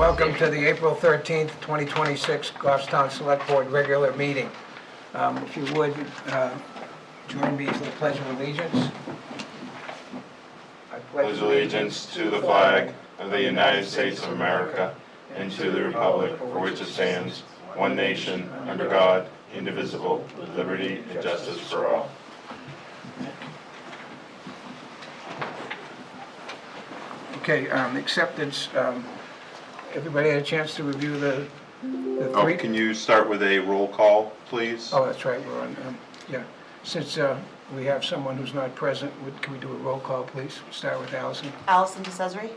welcome to the April 13th, 2026 Goffstown Select Board regular meeting. If you would, join me for the Pledge of Allegiance. I pledge allegiance to the flag of the United States of America and to the republic for which it stands, one nation, under God, indivisible, with liberty and justice for all. Okay, acceptance. Everybody had a chance to review the three? Can you start with a roll call, please? Oh, that's right, we're on, yeah. Since we have someone who's not present, can we do a roll call, please? Start with Allison. Allison DeCesare.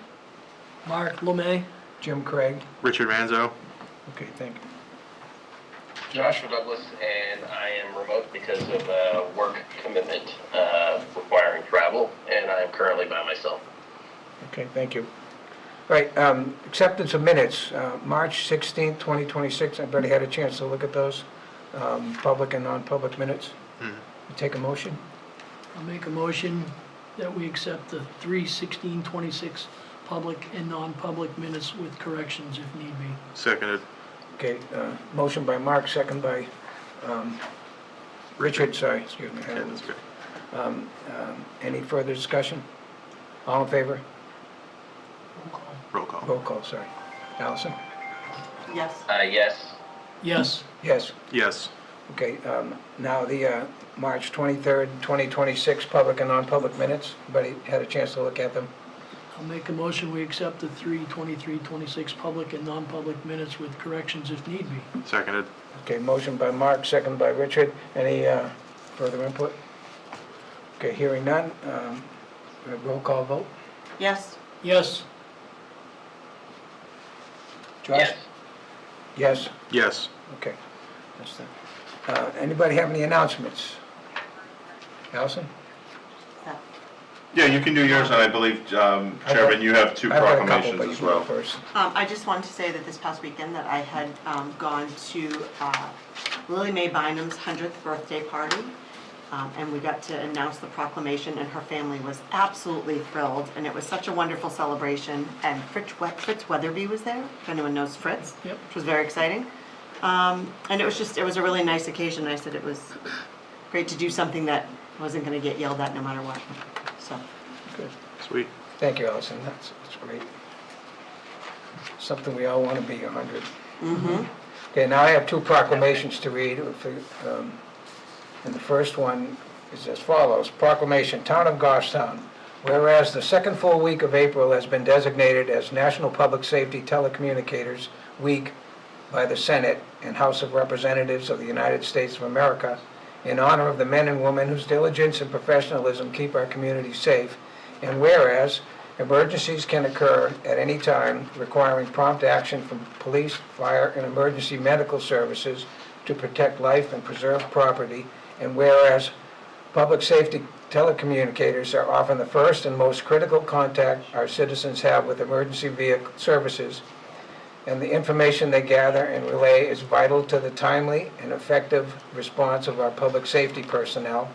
Mark Lemay. Jim Craig. Richard Manzo. Okay, thank you. Joshua Douglas, and I am remote because of work commitment requiring travel, and I am currently by myself. Okay, thank you. All right, acceptance of minutes, March 16th, 2026. Everybody had a chance to look at those public and non-public minutes? You take a motion? I'll make a motion that we accept the 3/16/26 public and non-public minutes with corrections if need be. Seconded. Okay, motion by Mark, second by Richard, sorry, excuse me. Yeah, that's good. Any further discussion? All in favor? Roll call. Roll call, sorry. Allison? Yes. Yes. Yes. Yes. Yes. Okay, now the March 23rd, 2026 public and non-public minutes. Everybody had a chance to look at them? I'll make a motion we accept the 3/23/26 public and non-public minutes with corrections if need be. Seconded. Okay, motion by Mark, second by Richard. Any further input? Okay, hearing none. Roll call vote. Yes. Yes. Josh? Yes. Yes? Yes. Okay. That's that. Anybody have any announcements? Allison? Yeah, you can do yours, and I believe, Chairman, you have two I've got a couple, proclamations but you as can go well. first. I just wanted to say that this past weekend that I had gone to Lily Mae Bynum's 100th birthday party, and we got to announce the proclamation, and her family was absolutely thrilled, and it was such a wonderful celebration. And Fritz Weatherby was there, if anyone knows Fritz, Yep. which was very exciting. And it was a really nice occasion. I said it was great to do something that wasn't going to get yelled at no matter what. So. Good. Sweet. Thank you, Allison. That's great. Something we all want to be, 100. Mm-hmm. Okay, now I have two proclamations to read. And the first one is as follows. Proclamation, Town of Goffstown. Whereas the second full week of April has been designated as National Public Safety Telecommunicators Week by the Senate and House of Representatives of the United States of America in honor of the men and women whose diligence and professionalism keep our community safe. And whereas emergencies can occur at any time requiring prompt action from police, fire, and emergency medical services to protect life and preserve property. And whereas public safety telecommunicators are often the first and most critical contact our citizens have with emergency vehicle services, and the information they gather and relay is vital to the timely and effective response of our public safety personnel.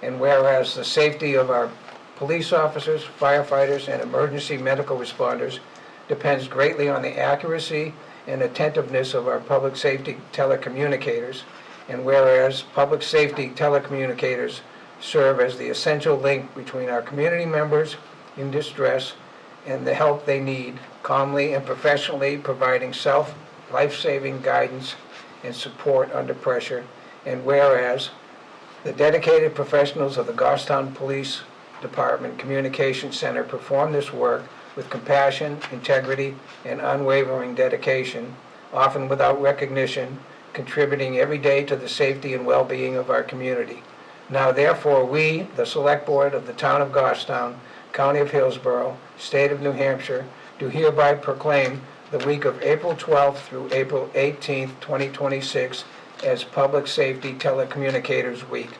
And whereas the safety of our police officers, firefighters, and emergency medical responders depends greatly on the accuracy and attentiveness of our public safety telecommunicators. And whereas public safety telecommunicators serve as the essential link between our community members in distress and the help they need, calmly and professionally providing life-saving guidance and support under pressure. And whereas the dedicated professionals of the Goffstown Police Department Communication Center perform this work with compassion, integrity, and unwavering dedication, often without recognition, contributing every day to the safety and well-being of our community. Now therefore we, the Select Board of the Town of Goffstown, County of Hillsborough, State of New Hampshire, do hereby proclaim the week of April 12th through April 18th, 2026 as Public Safety Telecommunicators Week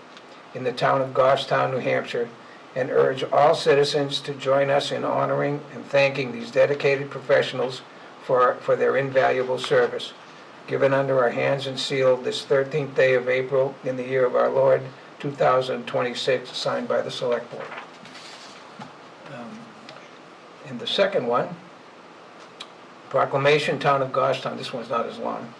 in the Town of Goffstown, New Hampshire, and urge all citizens to join us in honoring and thanking these dedicated professionals for their invaluable service. Given under our hands and sealed this 13th day of April in the year of our Lord, 2026, signed by the Select Board. And the second one Proclamation, Town of Goffstown, this one's not as long.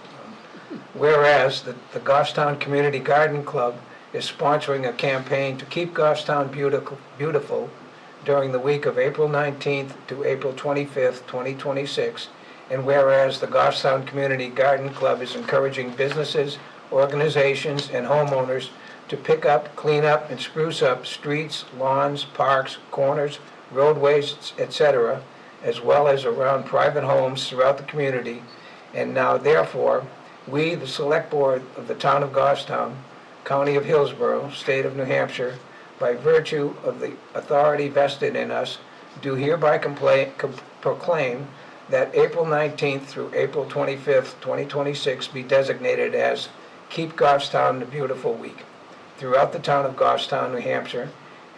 Whereas the Goffstown Community Garden Club is sponsoring a campaign to keep Goffstown beautiful during the week of April 19th to April 25th, 2026. And whereas the Goffstown Community Garden Club is encouraging businesses, organizations, and homeowners to pick up, clean up, and spruce up streets, lawns, parks, corners, roadways, etc., as well as around private homes throughout the community. And now therefore, we, the Select Board of the Town of Goffstown, County of Hillsborough, State of New Hampshire, by virtue of the authority vested in us, do hereby proclaim that April 19th through April 25th, 2026 be designated as Keep Goffstown the Beautiful Week throughout the town of Goffstown, New Hampshire,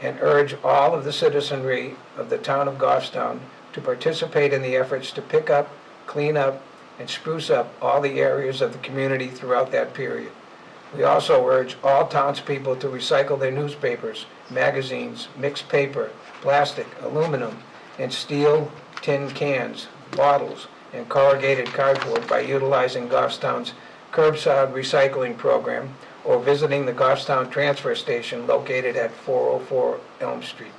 and urge all of the citizenry of the town of Goffstown to participate in the efforts to pick up, clean up, and spruce up all the areas of the community throughout that period. We also urge all townspeople to recycle their newspapers, magazines, mixed paper, plastic, aluminum, and steel, tin cans, bottles, and corrugated cardboard by utilizing Goffstown's curbside recycling program or visiting the Goffstown Transfer Station located at 404 Elm Street.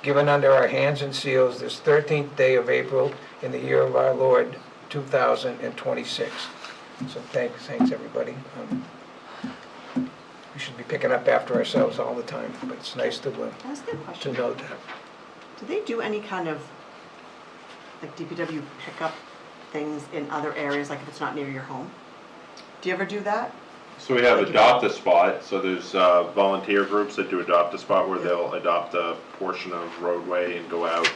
Given under our hands and seals this 13th day of April in the year of our Lord, 2026. So thanks everybody. We should be picking up after ourselves all the time, but it's nice to That's a good question. know that. Do they do any kind of, like DPW pickup things in other areas, like if it's not near your home? Do you ever do that? So we have Adopt a Spot, so there's volunteer groups that do Adopt a Spot where they'll adopt a portion of roadway and go out,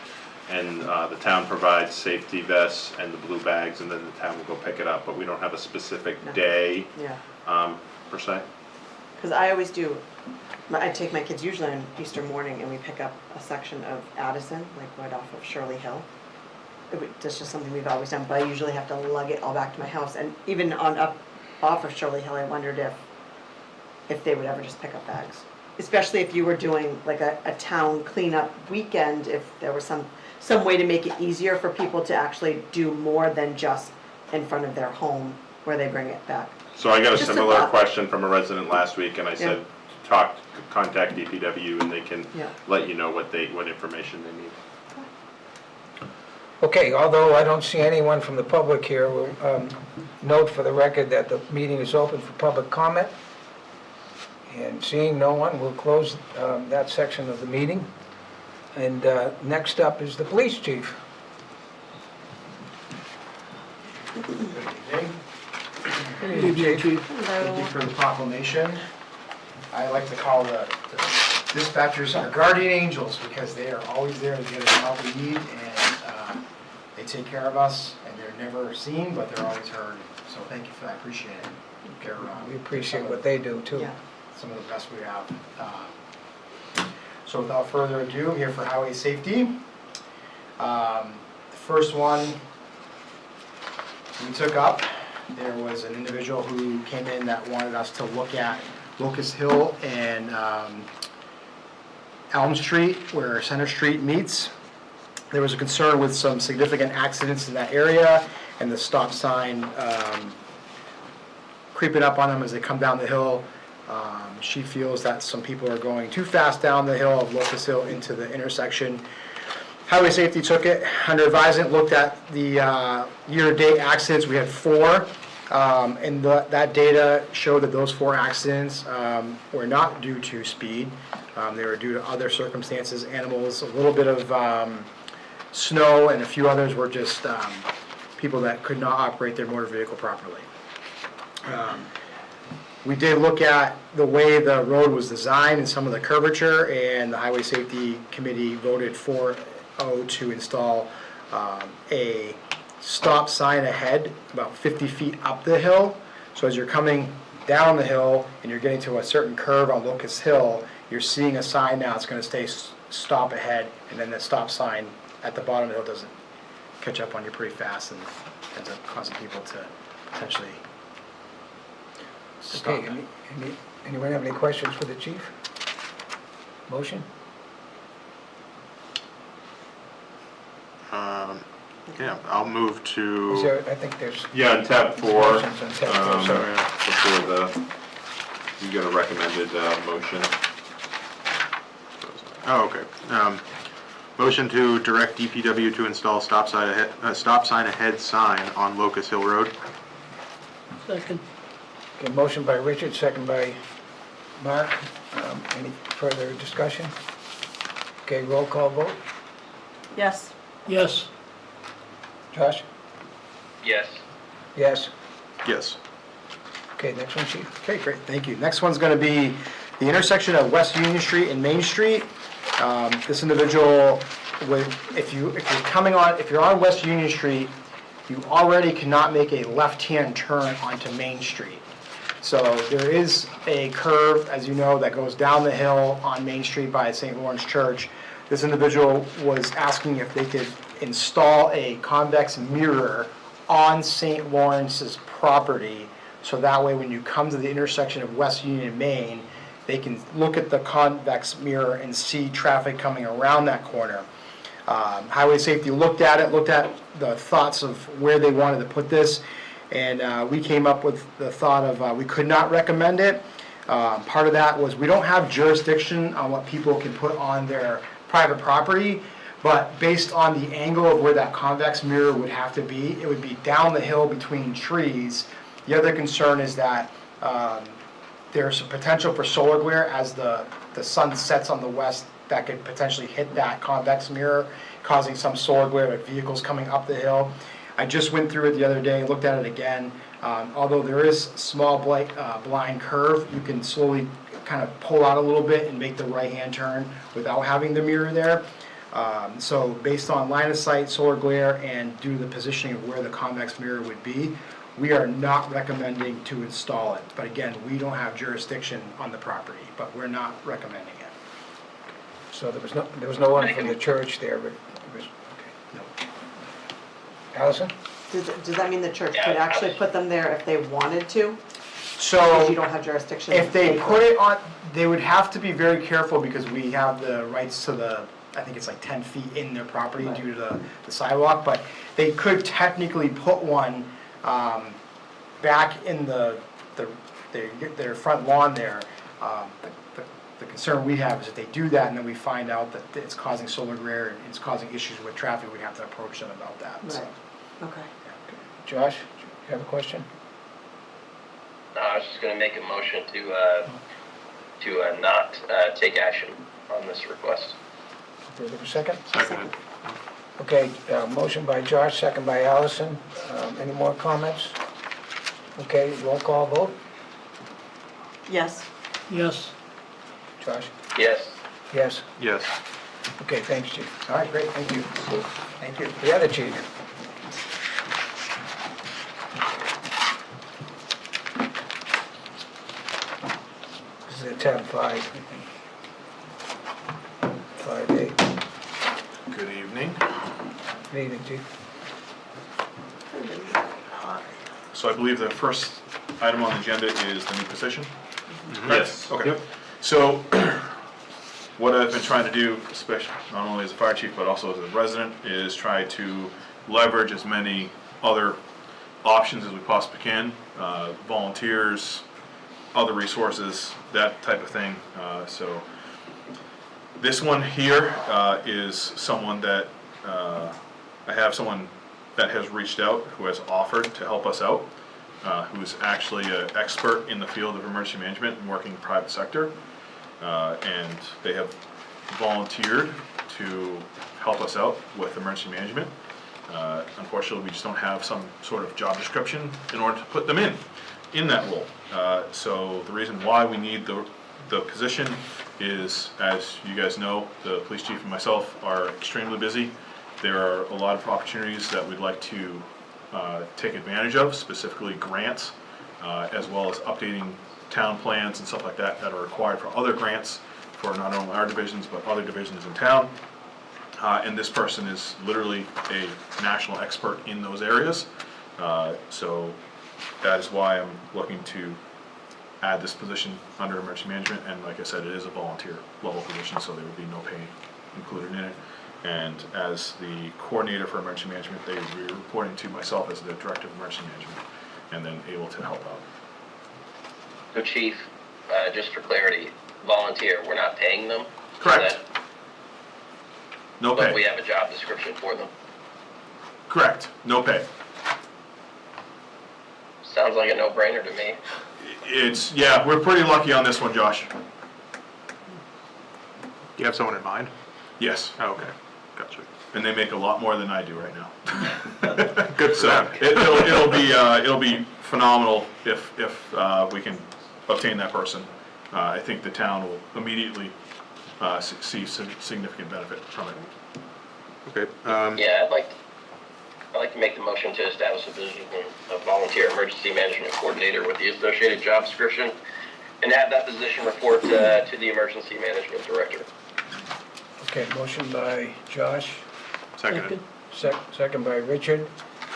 and the town provides safety vests and the blue bags, and then the town will go pick it up, but we don't have a specific No. day Yeah. per se. Because I always do, I take my kids usually on Easter morning and we pick up a section of Addison, like right off of Shirley Hill. That's just something we've always done, but I usually have to lug it all back to my house. And even on up off of Shirley Hill, I wondered if they would ever just pick up bags. Especially if you were doing like a town cleanup weekend, if there was some way to make it easier for people to actually do more than just in front of their home where they bring it back. So I got a Just a similar thought. question from a resident last week, and I said, contact DPW, and they can Yeah. let you know what information they need. Okay, although I don't see anyone from the public here, we'll note for the record that the meeting is open for public comment. And seeing no one, we'll close that section of the meeting. And next up is the police chief. Good evening, Chief. Thank you for the proclamation. I like to call the dispatchers our guardian angels because they are always there to get us help we need, and they take care of us, and they're never seen, but they're always heard. So thank you for that, appreciate it. They're, We appreciate what they do too. Yeah. some of the best we have. So without further ado, I'm here for highway safety. The first one we took up, there was an individual who came in that wanted us to look at Locust Hill and Elm Street, where Center Street meets. There was a concern with some significant accidents in that area and the stop sign creeping up on them as they come down the hill. She feels that some people are going too fast down the hill of Locust Hill into the intersection. Highway Safety took it under advisement, looked at the year-to-date accidents. We had 4, and that data showed that those 4 accidents were not due to speed. They were due to other circumstances, animals, a little bit of snow, and a few others were just people that could not operate their motor vehicle properly. We did look at the way the road was designed and some of the curvature, and the Highway Safety Committee voted 4-0 to install a stop sign ahead, about 50 feet up the hill. So as you're coming down the hill and you're getting to a certain curve on Locust Hill, you're seeing a sign now. It's going to stay stop ahead, and then the stop sign at the bottom of the hill doesn't catch up on you pretty fast and ends up causing people to potentially stop. Okay, anyone have any questions for the chief? Motion? Yeah, I'll move Is to, there, I think there's Yeah, on tab 4, motions on tab 4, sorry. before you got a recommended motion. oh, okay. Motion to direct DPW to install stop sign ahead sign on Locust Hill Road. Second. Okay, motion by Richard, second by Mark. Any further discussion? Okay, roll call vote. Yes. Yes. Josh? Yes. Yes. Yes. Okay, next one, Chief. Okay, great, thank you. Next one's gonna be the intersection of West Union Street and Main Street. This individual, if you're on West Union Street, you already cannot make a left-hand turn onto Main Street. So there is a curve, as you know, that goes down the hill on Main Street by St. Lawrence Church. This individual was asking if they could install a convex mirror on St. Lawrence's property, so that way when you come to the intersection of West Union and Main, they can look at the convex mirror and see traffic coming around that corner. Highway Safety looked at the thoughts of where they wanted to put this, and we came up with the thought of we could not recommend it. Part of that was we don't have jurisdiction on what people can put on their private property, but based on the angle of where that convex mirror would have to be, it would be down the hill between trees. The other concern is that there's a potential for solar glare as the sun sets on the west that could potentially hit that convex mirror, causing some solar glare with vehicles coming up the hill. I just went through it the other day, looked at it again. Although there is a small blind curve, you can slowly kind of pull out a little bit and make the right-hand turn without having the mirror there. So based on line of sight, solar glare, and due to the positioning of where the convex mirror would be, we are not recommending to install it. But again, we don't have jurisdiction on the property, but we're not recommending it. So there was no one from the church there, but it was, okay. Allison? Does that mean the church Yeah, could actually put them there if they wanted to? So Because you don't have jurisdiction? if they put it on, they would have to be very careful because we have the rights to I think it's like 10 feet in their property due to the sidewalk, but they could technically put one back in their front lawn there. The concern we have is if they do that and then we find out that it's causing solar glare and it's causing issues with traffic, we'd have to approach them about that. So, Right, okay. Josh, you have a question? No, I was just going to make a motion to not take action on this request. Is there a second? Seconded. Okay, motion by Josh, second by Allison. Any more comments? Okay, roll call vote. Yes. Yes. Josh? Yes. Yes. Yes. Okay, thanks, Chief. all right, great, thank you. Thank you. The other chief? This is at tab 5, I think. 5A. Good evening. Good evening, Chief. So I believe the first item on the agenda is the new position? Yes. Okay. So what I've been trying to do, especially not only as a fire chief, but also as a resident, is try to leverage as many other options as we possibly can, volunteers, other resources, that type of thing. So this one here is someone that, I have someone that has reached out, who has offered to help us out, who's actually an expert in the field of emergency management and working in the private sector. And they have volunteered to help us out with emergency management. Unfortunately, we just don't have some sort of job description in order to put them in that role. So the reason why we need the position is, as you guys know, the police chief and myself are extremely busy. There are a lot of opportunities that we'd like to take advantage of, specifically grants, as well as updating town plans and stuff like that that are required for other grants for not only our divisions but other divisions in town. And this person is literally a national expert in those areas. So that is why I'm looking to add this position under emergency management, and like I said, it is a volunteer level position, so there would be no pay included in it. And as the coordinator for emergency management, they will be reporting to myself as the director of emergency management, and then able to help out. So Chief, just for clarity, volunteer, we're not paying them? Correct. No But we pay. have a job description for them? Correct, no pay. Sounds like a no-brainer to me. It's, yeah, we're pretty lucky on this one, Josh. Do you have someone in mind? Yes, Oh, okay, gotcha. and they make a lot more than I do right now. Good for So them. it'll be phenomenal if we can obtain that person. I think the town will immediately see significant benefit from it. Okay, Yeah, I'd like to make the motion to establish a position of volunteer emergency management coordinator with the associated job description, and have that position report to the emergency management director. Okay, motion by Josh, seconded. second by Richard.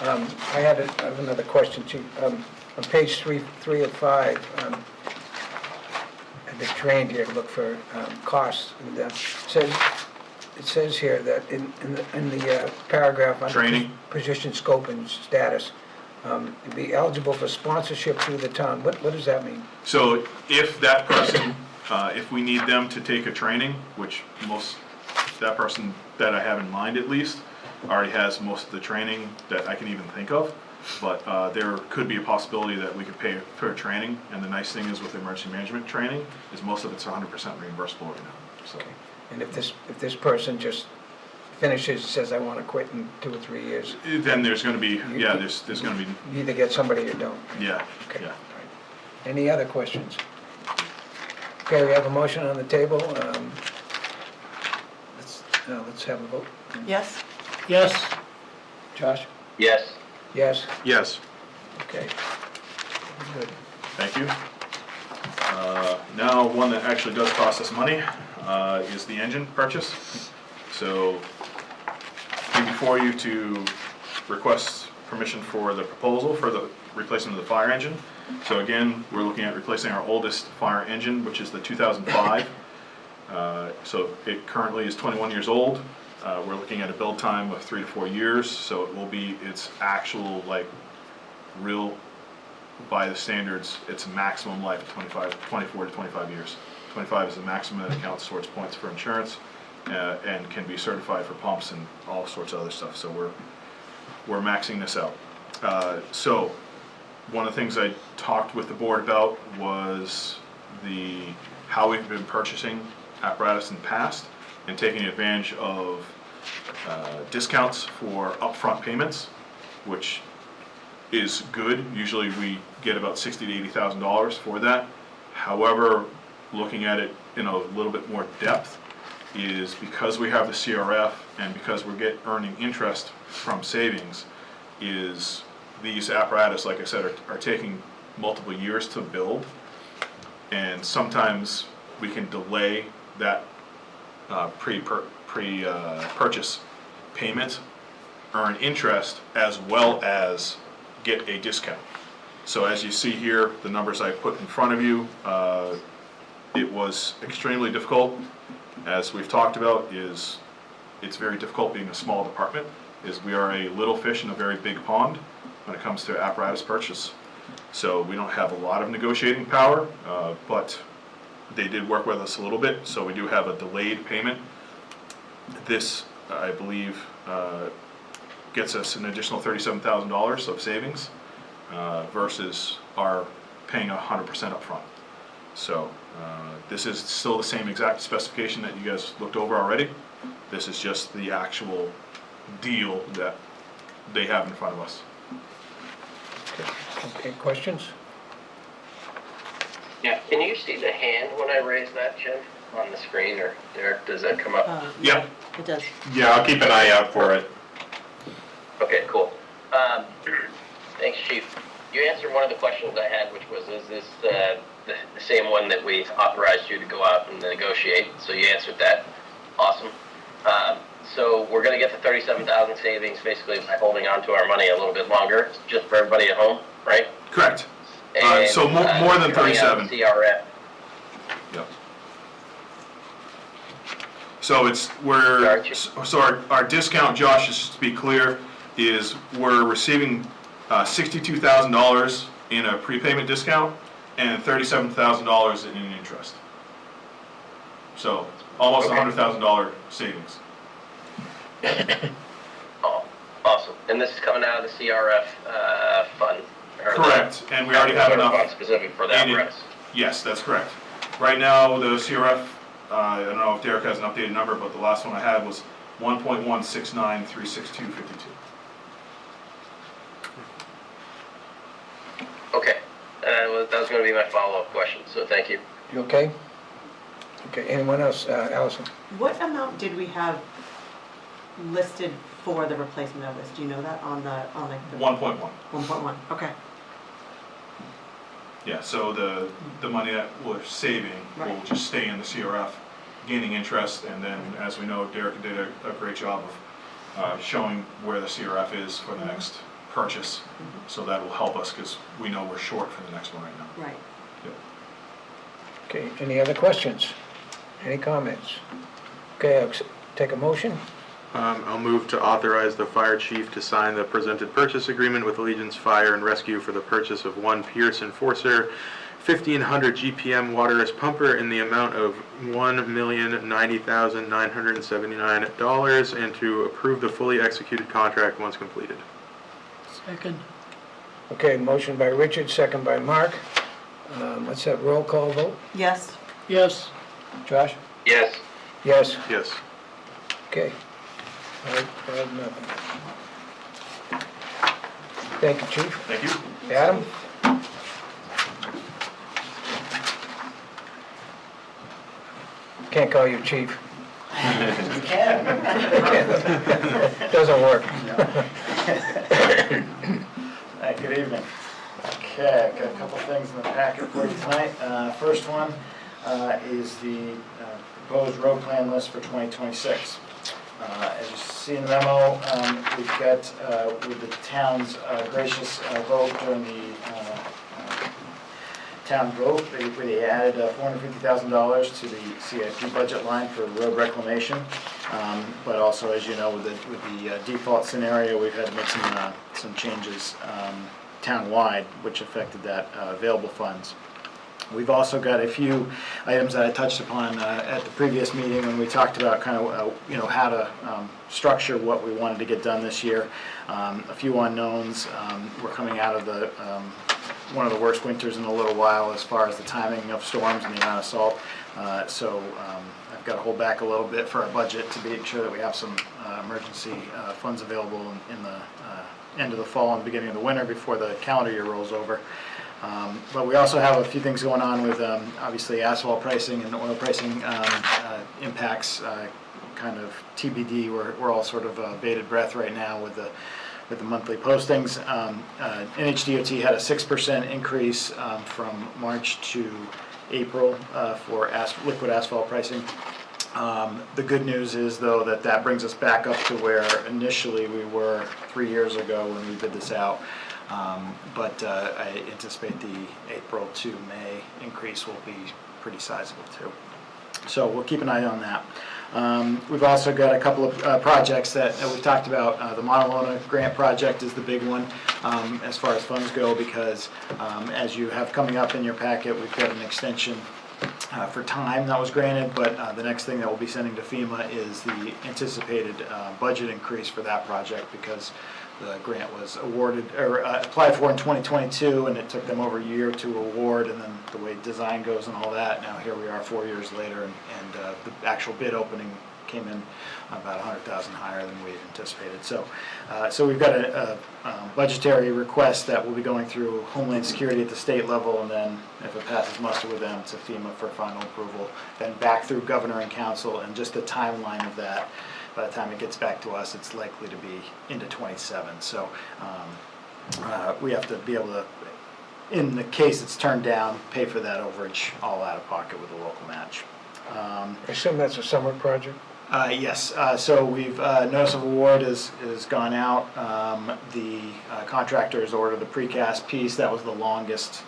I have another question, Chief. On page three of 5, I've been trained here to look for costs. And, it says here that in the paragraph on Training. position scope and status, to be eligible for sponsorship through the town. What does that mean? So if that person, if we need them to take a training, which that person that I have in mind at least, already has most of the training that I can even think of, but there could be a possibility that we could pay for training, and the nice thing is with emergency management training, is most of it's 100% reimbursable right now, so. Okay. And if this person just finishes, says, I want to quit in 2 or 3 years, Then there's gonna be, yeah, there's gonna be, you either get somebody or don't. yeah, Okay. yeah. All right. Any other questions? Okay, we have a motion on the table. Let's have a vote. Yes? Yes, Josh? Yes. Yes? Yes, Okay. Good. Thank you. Now, one that actually does cost us money is the engine purchase. So, came before you to request permission for the proposal for the replacement of the fire engine. So again, we're looking at replacing our oldest fire engine, which is the 2005. So it currently is 21 years old. We're looking at a build time of 3 to 4 years, so it will be its actual, like, real, by the standards, its maximum life of 24 to 25 years. 25 is the maximum that counts towards points for insurance, and can be certified for pumps and all sorts of other stuff, so we're maxing this out. So, one of the things I talked with the board about was how we've been purchasing apparatus in the past, and taking advantage of discounts for upfront payments, which is good. Usually we get about $60,000 to $80,000 for that. However, looking at it in a little bit more depth, is because we have the CRF and because we're earning interest from savings, is these apparatus, like I said, are taking multiple years to build, and sometimes we can delay that purchase payment, earn interest, as well as get a discount. So as you see here, the numbers I put in front of you, it was extremely difficult. As we've talked about, it's very difficult being a small department, we are a little fish in a very big pond when it comes to apparatus purchase. So we don't have a lot of negotiating power, but they did work with us a little bit, so we do have a delayed payment. This, I believe, gets us an additional $37,000 of savings versus our paying 100% upfront. So this is still the same exact specification that you guys looked over already. This is just the actual deal that they have in front of us. Okay, questions? Yeah, can you see the hand when I raise that, Jim, on the screen, or Derek, does that come up? Yep. It does. Yeah, I'll keep an eye out for it. Okay, cool. Thanks, Chief. You answered one of the questions I had, which was, is this the same one that we authorized you to go out and negotiate? So you answered that. Awesome. So we're going to get the $37,000 savings basically by holding on to our money a little bit longer, just for everybody at home, right? Correct. And, So more than coming out 37. of CRF. Yep. So our discount, Josh, just to be clear, is we're receiving $62,000 in a prepayment discount and $37,000 in interest. So almost Okay. $100,000 savings. Oh, awesome. And this is coming out of the CRF fund? or the- Correct, and we already have enough. Fund specific for that in it. rest. Yes, that's correct. Right now, the CRF, I don't know if Derek has an updated number, but the last one I had was 1.169,362.52. Okay, that was gonna be my follow-up question, so thank you. You okay? Okay, anyone else? Allison? What amount did we have listed for the replacement of this? Do you know that on the 1.1. 1.1? Okay. Yeah, so the money that we're saving will Right. just stay in the CRF, gaining interest, and then, as we know, Derek did a great job of showing where the CRF is for the next purchase, so that will help us, because we know we're short for the next one right now. Right. Yep. Okay, any other questions? Any comments? Okay, I'll take a motion. I'll move to authorize the fire chief to sign the presented purchase agreement with Allegiance Fire and Rescue for the purchase of one Pierce Enforcer 1500 GPM waterless pumper in the amount of $1,090,979 and to approve the fully executed contract once completed. Second. Okay, motion by Richard, second by Mark. Let's have roll call vote. Yes. Yes. Josh? Yes. Yes. Yes. Okay. I have nothing. Thank you, Chief. Thank you. Adam? Can't call you Chief. You can. Doesn't work. Hi, good evening. Okay, got a couple things in the packet for you tonight. First one is the proposed road plan list for 2026. As you see in the memo, we've got, with the town's gracious vote during the town vote, they added $450,000 to the CIP budget line for road reclamation. But also, as you know, with the default scenario, we've had to make some changes town-wide, which affected that available funds. We've also got a few items that I touched upon at the previous meeting when we talked about kind of, how to structure what we wanted to get done this year. A few unknowns. We're coming out of one of the worst winters in a little while as far as the timing of storms and the amount of salt. So I've got to hold back a little bit for our budget to make sure that we have some emergency funds available in the end of the fall and beginning of the winter before the calendar year rolls over. But we also have a few things going on with obviously asphalt pricing and oil pricing impacts, kind of TBD. We're all sort of bated breath right now with the monthly postings. NHDOT had a 6% increase from March to April for liquid asphalt pricing. The good news is, though, that brings us back up to where initially we were 3 years ago when we bid this out. But I anticipate the April to May increase will be pretty sizable too. So we'll keep an eye on that. We've also got a couple of projects that we've talked about. The Montelona grant project is the big one as far as funds go, because as you have coming up in your packet, we've got an extension for time that was granted, but the next thing that we'll be sending to FEMA is the anticipated budget increase for that project, because the grant was awarded or applied for in 2022, and it took them over a year to award, and then the way design goes and all that, now here we are 4 years later, and the actual bid opening came in about 100,000 higher than we had anticipated. So we've got a budgetary request that will be going through Homeland Security at the state level, and then if it passes muster with them, to FEMA for final approval, then back through Governor and Council, and just the timeline of that. By the time it gets back to us, it's likely to be into 27. So we have to be able to, in the case it's turned down, pay for that overage all out of pocket with a local match. I assume that's a summer project? Yes, so we've, notice of award has gone out. The contractor has ordered the precast piece. That was the longest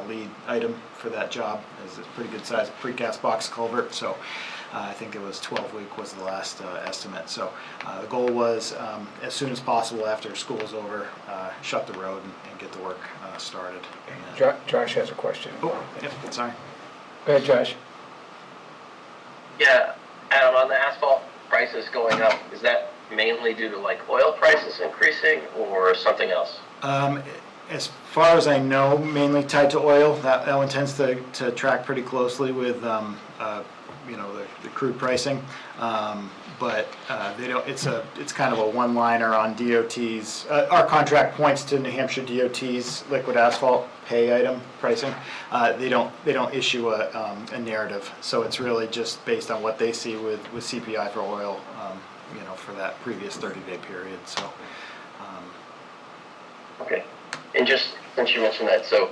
lead item for that job. It's a pretty good sized precast box culvert. So I think it was 12-week was the last estimate. So the goal was, as soon as possible after school is over, shut the road and get the work started. Josh has a question. Oh, yep, sorry. Go ahead, Josh. Yeah, Adam, on the asphalt prices going up, is that mainly due to like oil prices increasing or something else? As far as I know, mainly tied to oil. That one tends to track pretty closely with, you know, the crude pricing. But they don't. It's kind of a one-liner on DOT's. Our contract points to New Hampshire DOT's liquid asphalt pay item pricing. They don't issue a narrative, so it's really just based on what they see with CPI for oil. You know, for that previous 30-day period. So. Okay. And just since you mentioned that, so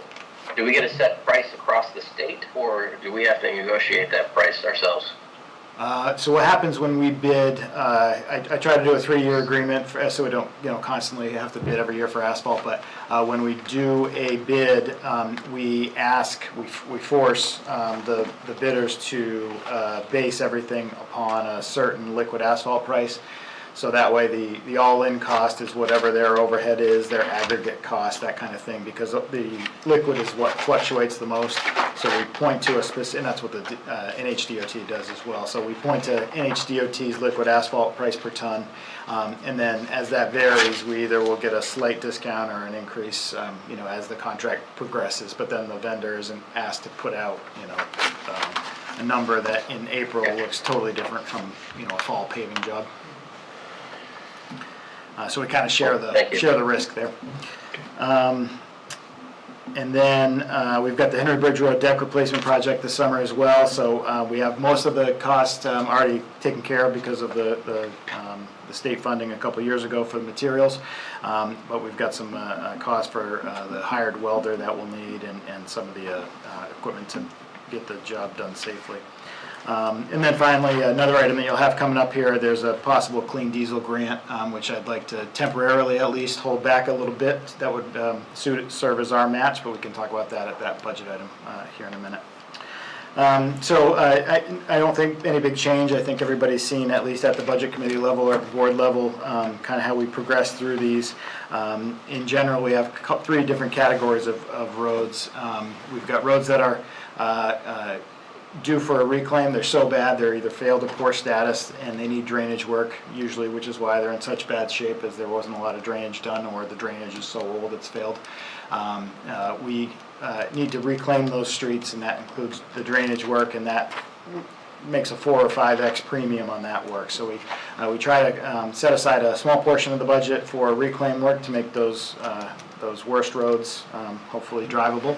do we get a set price across the state, or do we have to negotiate that price ourselves? So what happens when we bid, I try to do a 3-year agreement so we don't, you know, constantly have to bid every year for asphalt, but when we do a bid, we force the bidders to base everything upon a certain liquid asphalt price. So that way the all-in cost is whatever their overhead is, their aggregate cost, that kind of thing, because the liquid is what fluctuates the most. So we point to a specific, and that's what the NHDOT does as well. So we point to NHDOT's liquid asphalt price per ton, and then as that varies, we either will get a slight discount or an increase, you know, as the contract progresses. But then the vendor isn't asked to put out, you know, a number that in April looks totally different from, you know, a fall paving job. So we kind of share the risk there. And then we've got the Henry Bridge Road deck replacement project this summer as well. So we have most of the costs already taken care of because of the state funding a couple years ago for the materials. But we've got some costs for the hired welder that we'll need and some of the equipment to get the job done safely. And then finally, another item that you'll have coming up here, there's a possible clean diesel grant, which I'd like to temporarily at least hold back a little bit. That would serve as our match, but we can talk about that at that budget item here in a minute. So I don't think any big change. I think everybody's seen, at least at the budget committee level or at the board level, kind of how we progress through these. In general, we have 3 different categories of roads. We've got roads that are due for a reclaim. They're so bad they're either failed or poor status and they need drainage work usually, which is why they're in such bad shape, as there wasn't a lot of drainage done or the drainage is so old it's failed. We need to reclaim those streets, and that includes the drainage work, and that makes a 4 or 5x premium on that work. So we try to set aside a small portion of the budget for reclaim work to make those worst roads hopefully drivable.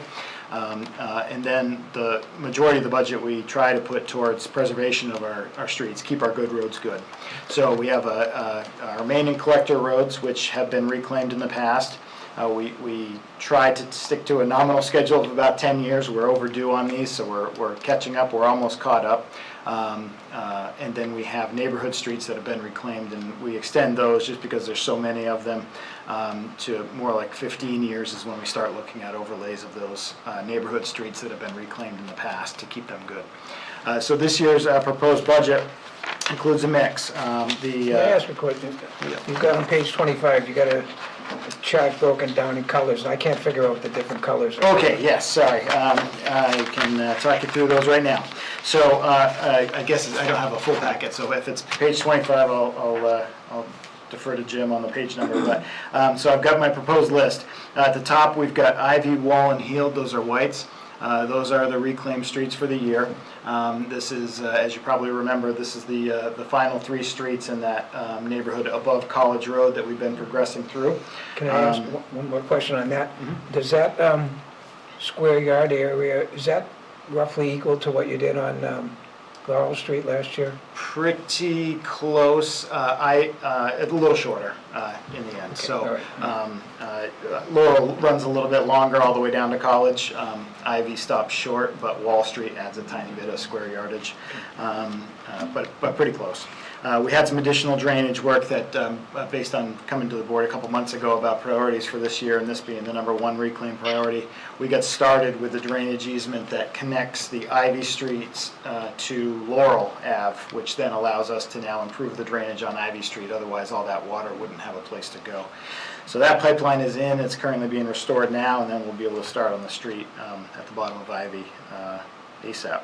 And then the majority of the budget we try to put towards preservation of our streets, keep our good roads good. So we have our main and collector roads, which have been reclaimed in the past. We try to stick to a nominal schedule of about 10 years. We're overdue on these, so we're catching up. We're almost caught up. And then we have neighborhood streets that have been reclaimed, and we extend those just because there's so many of them to more like 15 years is when we start looking at overlays of those neighborhood streets that have been reclaimed in the past to keep them good. So this year's proposed budget includes a mix. Can I ask a question? You've got on page 25, you got a chart broken down in colors, and I can't figure out what the different colors are. Okay, yes, sorry. I can talk you through those right now. So I guess I don't have a full packet, so if it's page 25, I'll defer to Jim on the page number. But so I've got my proposed list. At the top, we've got Ivy, Wall, and Heald. Those are whites. Those are the reclaimed streets for the year. This is, as you probably remember, this is the final 3 streets in that neighborhood above College Road that we've been progressing through. Can I ask one more question on that? Mm-hmm. Does that square yard area, is that roughly equal to what you did on Laurel Street last year? Pretty close. A little shorter in the end. Okay, so right. Laurel runs a little bit longer all the way down to College. Ivy stops short, but Wall Street adds a tiny bit of square yardage, but pretty close. We had some additional drainage work that, based on coming to the board a couple months ago about priorities for this year, and this being the #1 reclaim priority, we got started with the drainage easement that connects the Ivy Streets to Laurel Ave, which then allows us to now improve the drainage on Ivy Street. Otherwise, all that water wouldn't have a place to go. So that pipeline is in. It's currently being restored now, and then we'll be able to start on the street at the bottom of Ivy ASAP.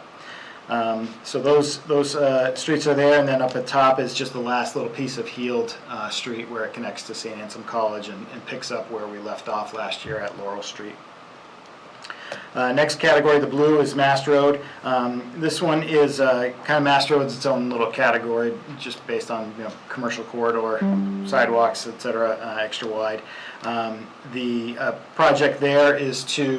So those streets are there, and then up at top is just the last little piece of healed street where it connects to St. Anselm College and picks up where we left off last year at Laurel Street. Next category, the blue, is Mass Road. This one is kind of Mass Road's its own little category, just based on commercial corridor, sidewalks, etc., extra wide. The project there is to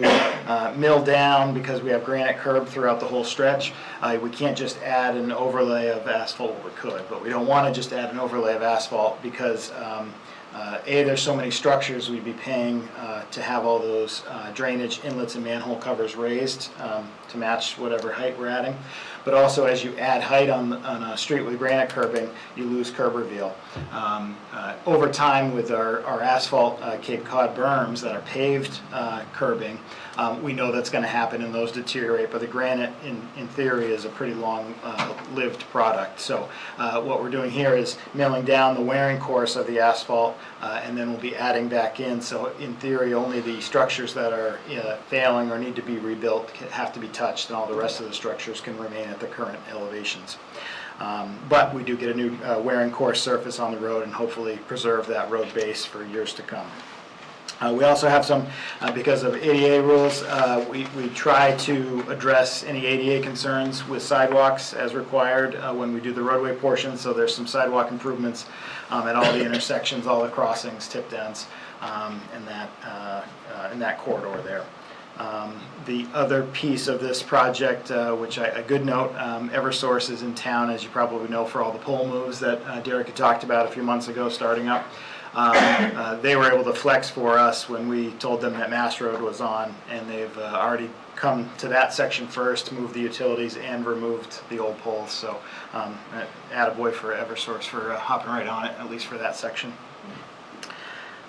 mill down, because we have granite curb throughout the whole stretch. We can't just add an overlay of asphalt. We could, but we don't want to just add an overlay of asphalt because there's so many structures we'd be paying to have all those drainage inlets and manhole covers raised to match whatever height we're adding. But also, as you add height on a street with granite curbing, you lose curb reveal. Over time, with our asphalt Cape Cod berms that are paved curbing, we know that's going to happen and those deteriorate, but the granite, in theory, is a pretty long-lived product. So what we're doing here is milling down the wearing course of the asphalt, and then we'll be adding back in. So in theory, only the structures that are failing or need to be rebuilt have to be touched, and all the rest of the structures can remain at the current elevations. But we do get a new wearing course surface on the road and hopefully preserve that road base for years to come. We also have some, because of ADA rules, we try to address any ADA concerns with sidewalks as required when we do the roadway portion. So there's some sidewalk improvements at all the intersections, all the crossings, tip downs, in that corridor there. The other piece of this project, which a good note, Eversource is in town, as you probably know, for all the pole moves that Derek had talked about a few months ago starting up. They were able to flex for us when we told them that Mass Road was on, and they've already come to that section first, moved the utilities, and removed the old poles. So attaboy for Eversource for hopping right on it, at least for that section.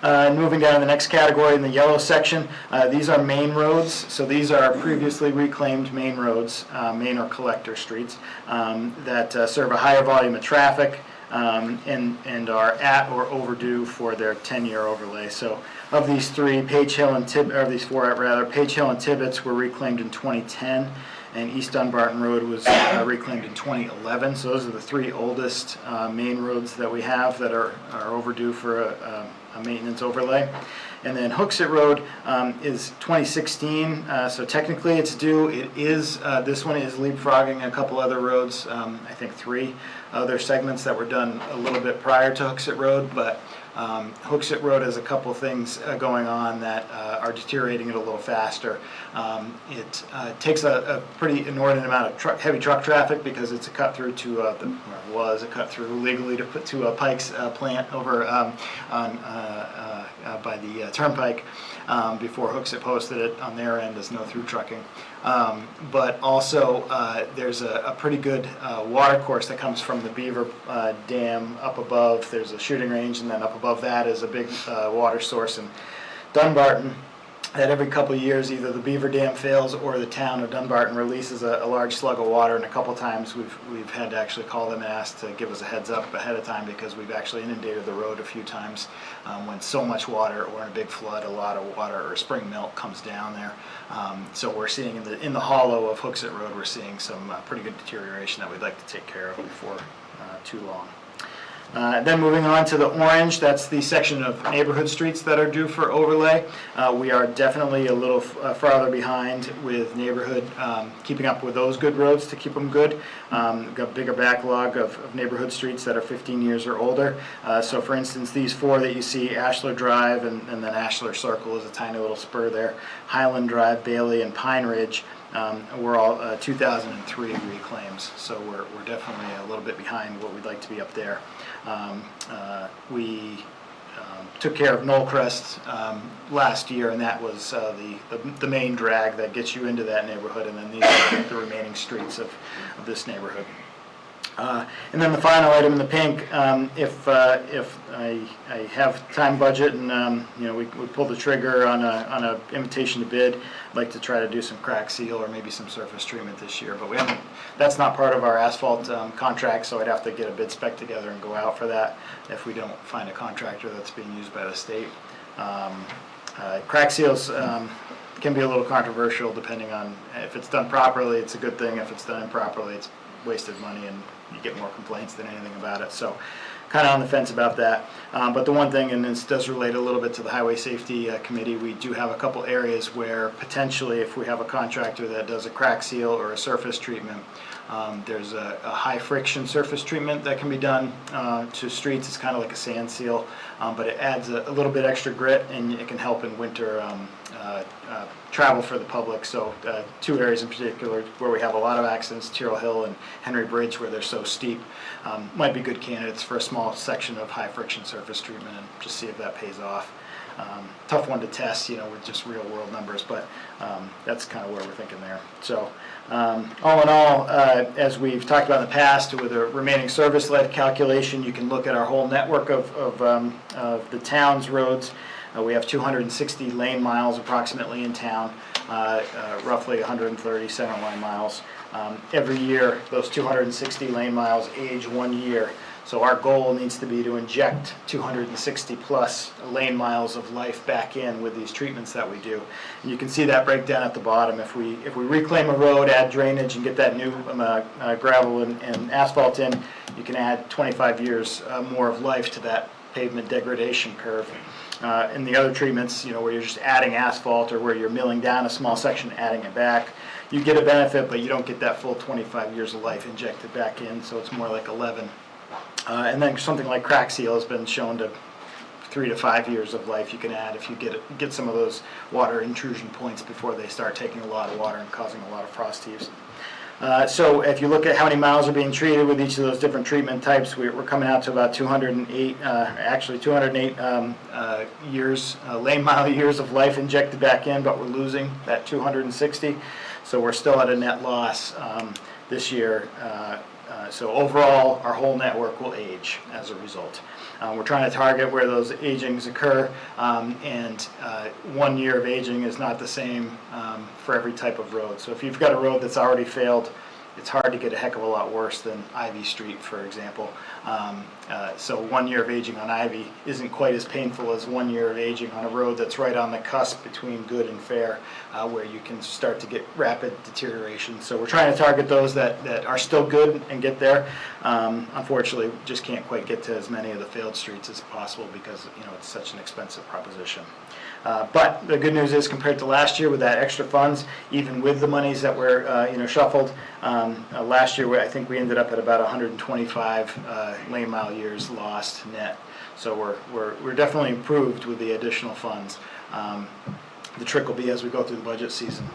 Moving down to the next category in the yellow section, these are main roads. So these are previously reclaimed main roads, main or collector streets, that serve a higher volume of traffic and are at or overdue for their 10-year overlay. So of these three, Page Hill and these four rather, Page Hill and Tibbetts were reclaimed in 2010. And East Dunbarton Road was reclaimed in 2011. So those are the three oldest main roads that we have that are overdue for a maintenance overlay. And then Hooksett Road is 2016, so technically it's due. It is, this one is leapfrogging a couple other roads, I think 3 other segments that were done a little bit prior to Hooksett Road, but Hooksett Road has a couple things going on that are deteriorating it a little faster. It takes a pretty inordinate amount of heavy truck traffic because it's a cut through to, was a cut through legally to put to a Pike's plant over by the Turnpike before Hooksett posted it on their end as no through trucking. But also there's a pretty good water course that comes from the Beaver Dam up above. There's a shooting range, and then up above that is a big water source in Dunbarton. That every couple of years either the Beaver Dam fails or the town of Dunbarton releases a large slug of water, and a couple of times we've had to actually call them and ask to give us a heads up ahead of time because we've actually inundated the road a few times when so much water or in a big flood, a lot of water or spring melt comes down there. So we're seeing in the hollow of Hooksett Road, we're seeing some pretty good deterioration that we'd like to take care of before too long. Then moving on to the orange, that's the section of neighborhood streets that are due for overlay. We are definitely a little farther behind with neighborhood, keeping up with those good roads to keep them good. We've got a bigger backlog of neighborhood streets that are 15 years or older. So for instance, these 4 that you see, Ashler Drive and then Ashler Circle is a tiny little spur there, Highland Drive, Bailey, and Pine Ridge. We're all 2003 reclaims, so we're definitely a little bit behind what we'd like to be up there. We took care of Knollcrest last year, and that was the main drag that gets you into that neighborhood, and then these are the remaining streets of this neighborhood. And then the final item in the pink, if I have time budget and, we pull the trigger on a invitation to bid, I'd like to try to do some crack seal or maybe some surface treatment this year, but we haven't, that's not part of our asphalt contract, so I'd have to get a bid spec together and go out for that if we don't find a contractor that's being used by the state. Crack seals can be a little controversial depending on, if it's done properly, it's a good thing. If it's done improperly, it's wasted money and you get more complaints than anything about it. So kind of on the fence about that. But the one thing, and this does relate a little bit to the Highway Safety Committee, we do have a couple areas where potentially if we have a contractor that does a crack seal or a surface treatment, there's a high friction surface treatment that can be done to streets. It's kind of like a sand seal, but it adds a little bit extra grit and it can help in winter travel for the public. So two areas in particular where we have a lot of accidents, Tyrrell Hill and Henry Bridge, where they're so steep, might be good candidates for a small section of high friction surface treatment and just see if that pays off. Tough one to test, with just real world numbers, but that's kind of where we're thinking there. So all in all, as we've talked about in the past, with a remaining service-led calculation, you can look at our whole network of the town's roads. We have 260 lane miles approximately in town, roughly 130 center line miles. Every year, those 260 lane miles age 1 year. So our goal needs to be to inject 260 plus lane miles of life back in with these treatments that we do. And you can see that breakdown at the bottom. If we reclaim a road, add drainage, and get that new gravel and asphalt in, you can add 25 years more of life to that pavement degradation curve. And the other treatments, where you're just adding asphalt or where you're milling down a small section, adding it back, you get a benefit, but you don't get that full 25 years of life injected back in, so it's more like 11. And then something like crack seal has been shown to 3 to 5 years of life you can add if you get some of those water intrusion points before they start taking a lot of water and causing a lot of frost heaves. So if you look at how many miles are being treated with each of those different treatment types, we're coming out to about 208 years, lane mile years of life injected back in, but we're losing that 260. So we're still at a net loss this year. So overall, our whole network will age as a result. We're trying to target where those agings occur, and 1 year of aging is not the same for every type of road. So if you've got a road that's already failed, it's hard to get a heck of a lot worse than Ivy Street, for example. So 1 year of aging on Ivy isn't quite as painful as 1 year of aging on a road that's right on the cusp between good and fair, where you can start to get rapid deterioration. So we're trying to target those that are still good and get there. Unfortunately, just can't quite get to as many of the failed streets as possible because it's such an expensive proposition. But the good news is, compared to last year with that extra funds, even with the monies that were shuffled, last year I think we ended up at about 125 lane mile years lost net. So we're definitely improved with the additional funds. The trick will be as we go through the budget season,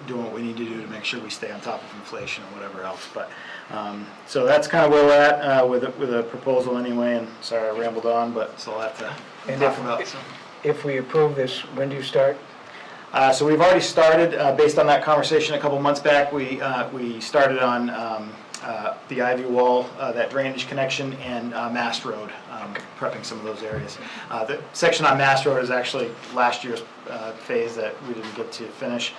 doing what we need to do to make sure we stay on top of inflation and whatever else. But so that's kind of where we're at with a proposal anyway. And sorry I rambled on, but it's a lot to talk about. So. If we approve this, when do you start? So we've already started, based on that conversation a couple months back, we started on the Ivy Wall, that drainage connection, and Mast Road, prepping some of those areas. The section on Mast Road is actually last year's phase that we didn't get to finish,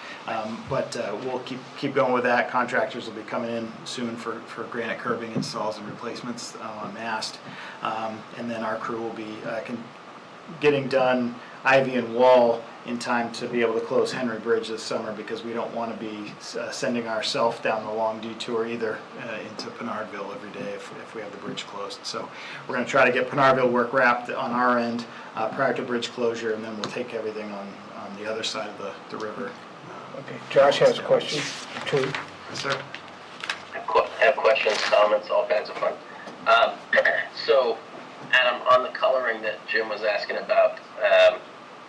but we'll keep going with that. Contractors will be coming in soon for granite curbing installs and replacements on Mast, and then our crew will be getting done Ivy and Wall in time to be able to close Henry Bridge this summer, because we don't want to be sending ourselves down the long detour either into Pinardville every day if we have the bridge closed. So we're going to try to get Pinardville work wrapped on our end prior to bridge closure, and then we'll take everything on the other side of the river. Okay, Josh has a question too. Yes, sir. I have questions, comments, all kinds of fun. So, Adam, on the coloring that Jim was asking about,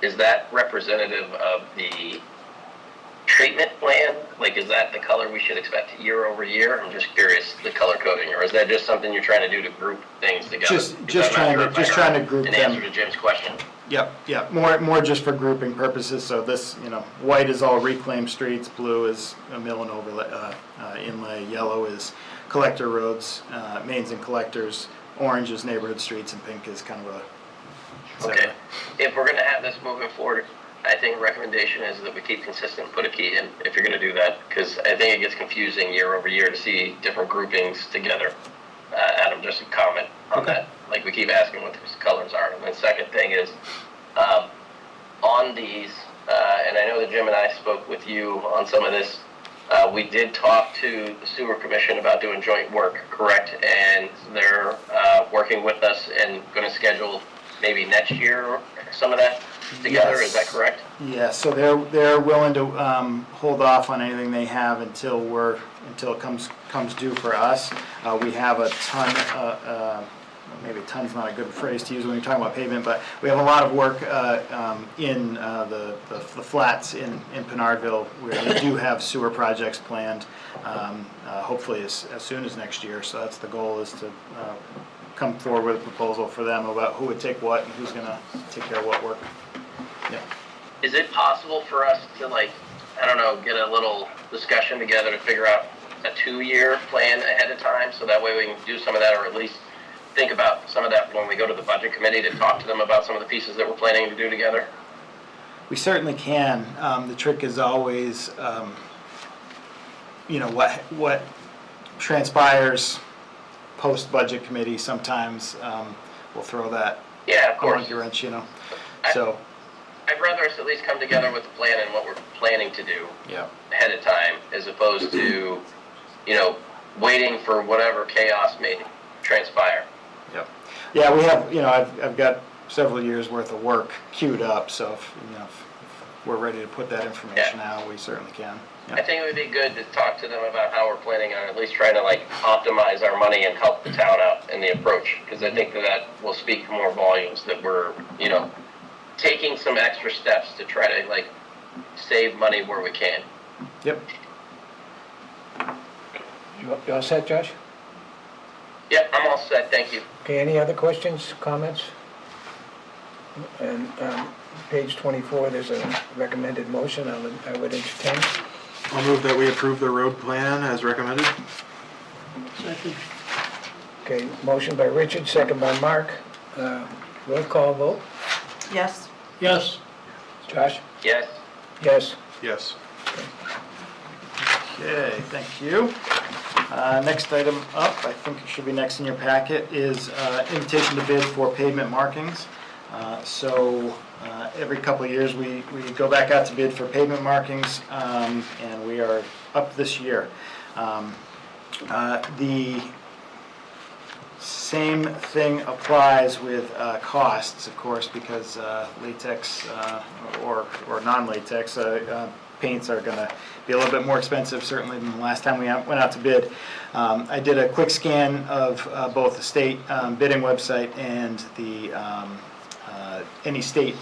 is that representative of the treatment plan? Like, is that the color we should expect year over year? I'm just curious, the color coding, or is that just something you're trying to do to group things together? Just trying to group them. In answer to Jim's question. Yep. More just for grouping purposes. So this, white is all reclaimed streets, blue is a mill and overlay, inlay, yellow is collector roads, mains and collectors. Orange is neighborhood streets, and pink is kind of a. Okay. If we're gonna have this moving forward, I think recommendation is that we keep consistent, put a key in, if you're gonna do that, because I think it gets confusing year over year to see different groupings together. Adam, just a comment on that. Like, we keep asking what those colors are. And then second thing is, on these, and I know that Jim and I spoke with you on some of this, we did talk to the sewer commission about doing joint work, correct? And they're working with us and gonna schedule maybe next year some of that together, is that correct? Yeah, so they're willing to hold off on anything they have until it comes due for us. We have a ton, maybe ton's not a good phrase to use when you're talking about pavement, but we have a lot of work in the flats in Pinardville where we do have sewer projects planned, hopefully as soon as next year. So that's the goal, is to come forward with a proposal for them about who would take what and who's gonna take care of what work. Yeah. Is it possible for us to, like, I don't know, get a little discussion together to figure out a 2-year plan ahead of time, so that way we can do some of that, or at least think about some of that when we go to the budget committee to talk to them about some of the pieces that we're planning to do together? We certainly can. The trick is always, what transpires post-budget committee. Sometimes we'll throw that Yeah, of course. monkey wrench, So, I'd rather us at least come together with a plan and what we're planning to do yeah. ahead of time, as opposed to, waiting for whatever chaos may transpire. Yep. Yeah, we have, I've got several years worth of work queued up, so if we're ready to put that information out, we certainly can. Yeah. I think it would be good to talk to them about how we're planning on at least trying to optimize our money and help the town out in the approach, because I think that will speak more volumes that we're, taking some extra steps to try to save money where we can. Yep. You all set, Josh? Yep, I'm all set, thank you. Okay, any other questions, comments? And page 24, there's a recommended motion I would entertain. I'll move that we approve the road plan as recommended. Second. Okay, motion by Richard, second by Mark. Roll call vote. Yes? Yes. Josh? Yes? Yes. Yes. Okay, thank you. Next item up, I think it should be next in your packet, is invitation to bid for pavement markings. Every couple of years, we go back out to bid for pavement markings, and we are up this year. The same thing applies with costs, of course, because latex or non-latex paints are going to be a little bit more expensive, certainly, than the last time we went out to bid. I did a quick scan of both the state bidding website and the any state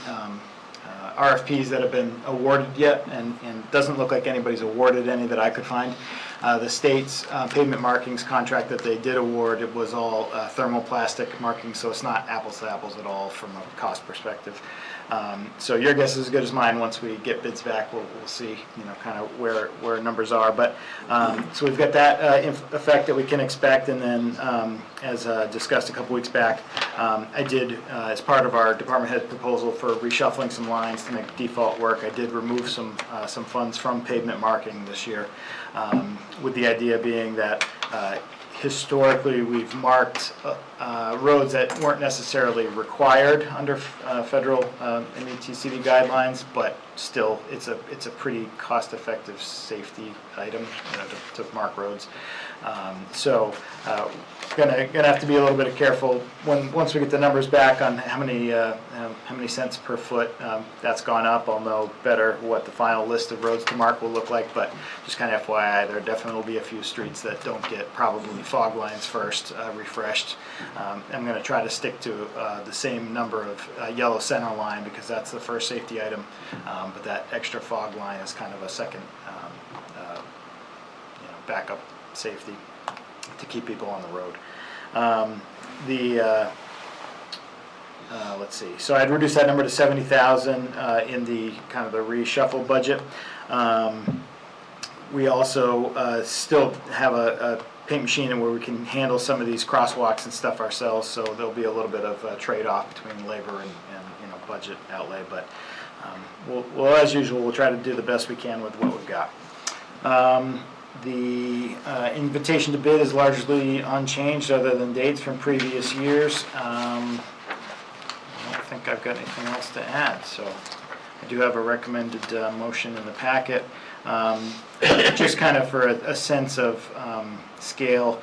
RFPs that have been awarded yet, and doesn't look like anybody's awarded any that I could find. The state's pavement markings contract that they did award, it was all thermoplastic markings, so it's not apples to apples at all from a cost perspective. So your guess is as good as mine. Once we get bids back, we'll see, kind of where numbers are. But so we've got that effect that we can expect, and then as discussed a couple weeks back, I did, as part of our department head proposal for reshuffling some lines to make default work, I did remove some funds from pavement marking this year, with the idea being that historically we've marked roads that weren't necessarily required under federal METCD guidelines, but still it's a pretty cost-effective safety item, to mark roads. So gonna have to be a little bit careful once we get the numbers back on how many cents per foot that's gone up. I'll know better what the final list of roads to mark will look like, but just kind of FYI, there definitely will be a few streets that don't get probably fog lines first refreshed. I'm going to try to stick to the same number of yellow center line, because that's the first safety item, but that extra fog line is kind of a second backup safety to keep people on the road. Let's see, so I'd reduce that number to 70,000 in the kind of the reshuffle budget. We also still have a paint machine and where we can handle some of these crosswalks and stuff ourselves, so there'll be a little bit of a trade-off between labor and budget outlay, but we'll, as usual, we'll try to do the best we can with what we've got. The invitation to bid is largely unchanged other than dates from previous years. I don't think I've got anything else to add, so I do have a recommended motion in the packet. Just kind of for a sense of scale,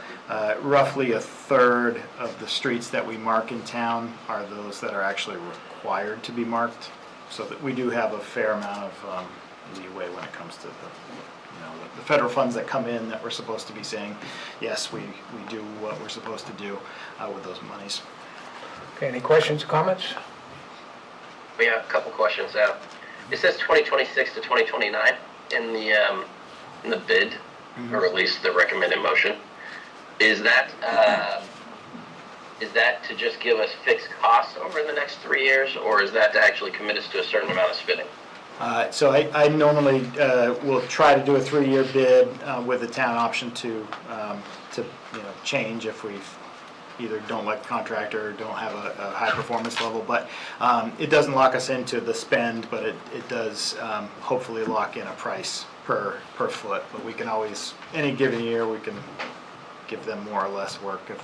roughly a third of the streets that we mark in town are those that are actually required to be marked, so that we do have a fair amount of leeway when it comes to the federal funds that come in that we're supposed to be saying, yes, we do what we're supposed to do with those monies. Okay, any questions or comments? We have a couple questions. It says 2026 to 2029 in the bid, or at least the recommended motion. Is that to just give us fixed costs over the next 3 years, or is that to actually commit us to a certain amount of spending? So I normally will try to do a 3-year bid with the town option to change if we either don't like the contractor or don't have a high performance level. But it doesn't lock us into the spend, but it does hopefully lock in a price per foot. But we can always, any given year, we can give them more or less work if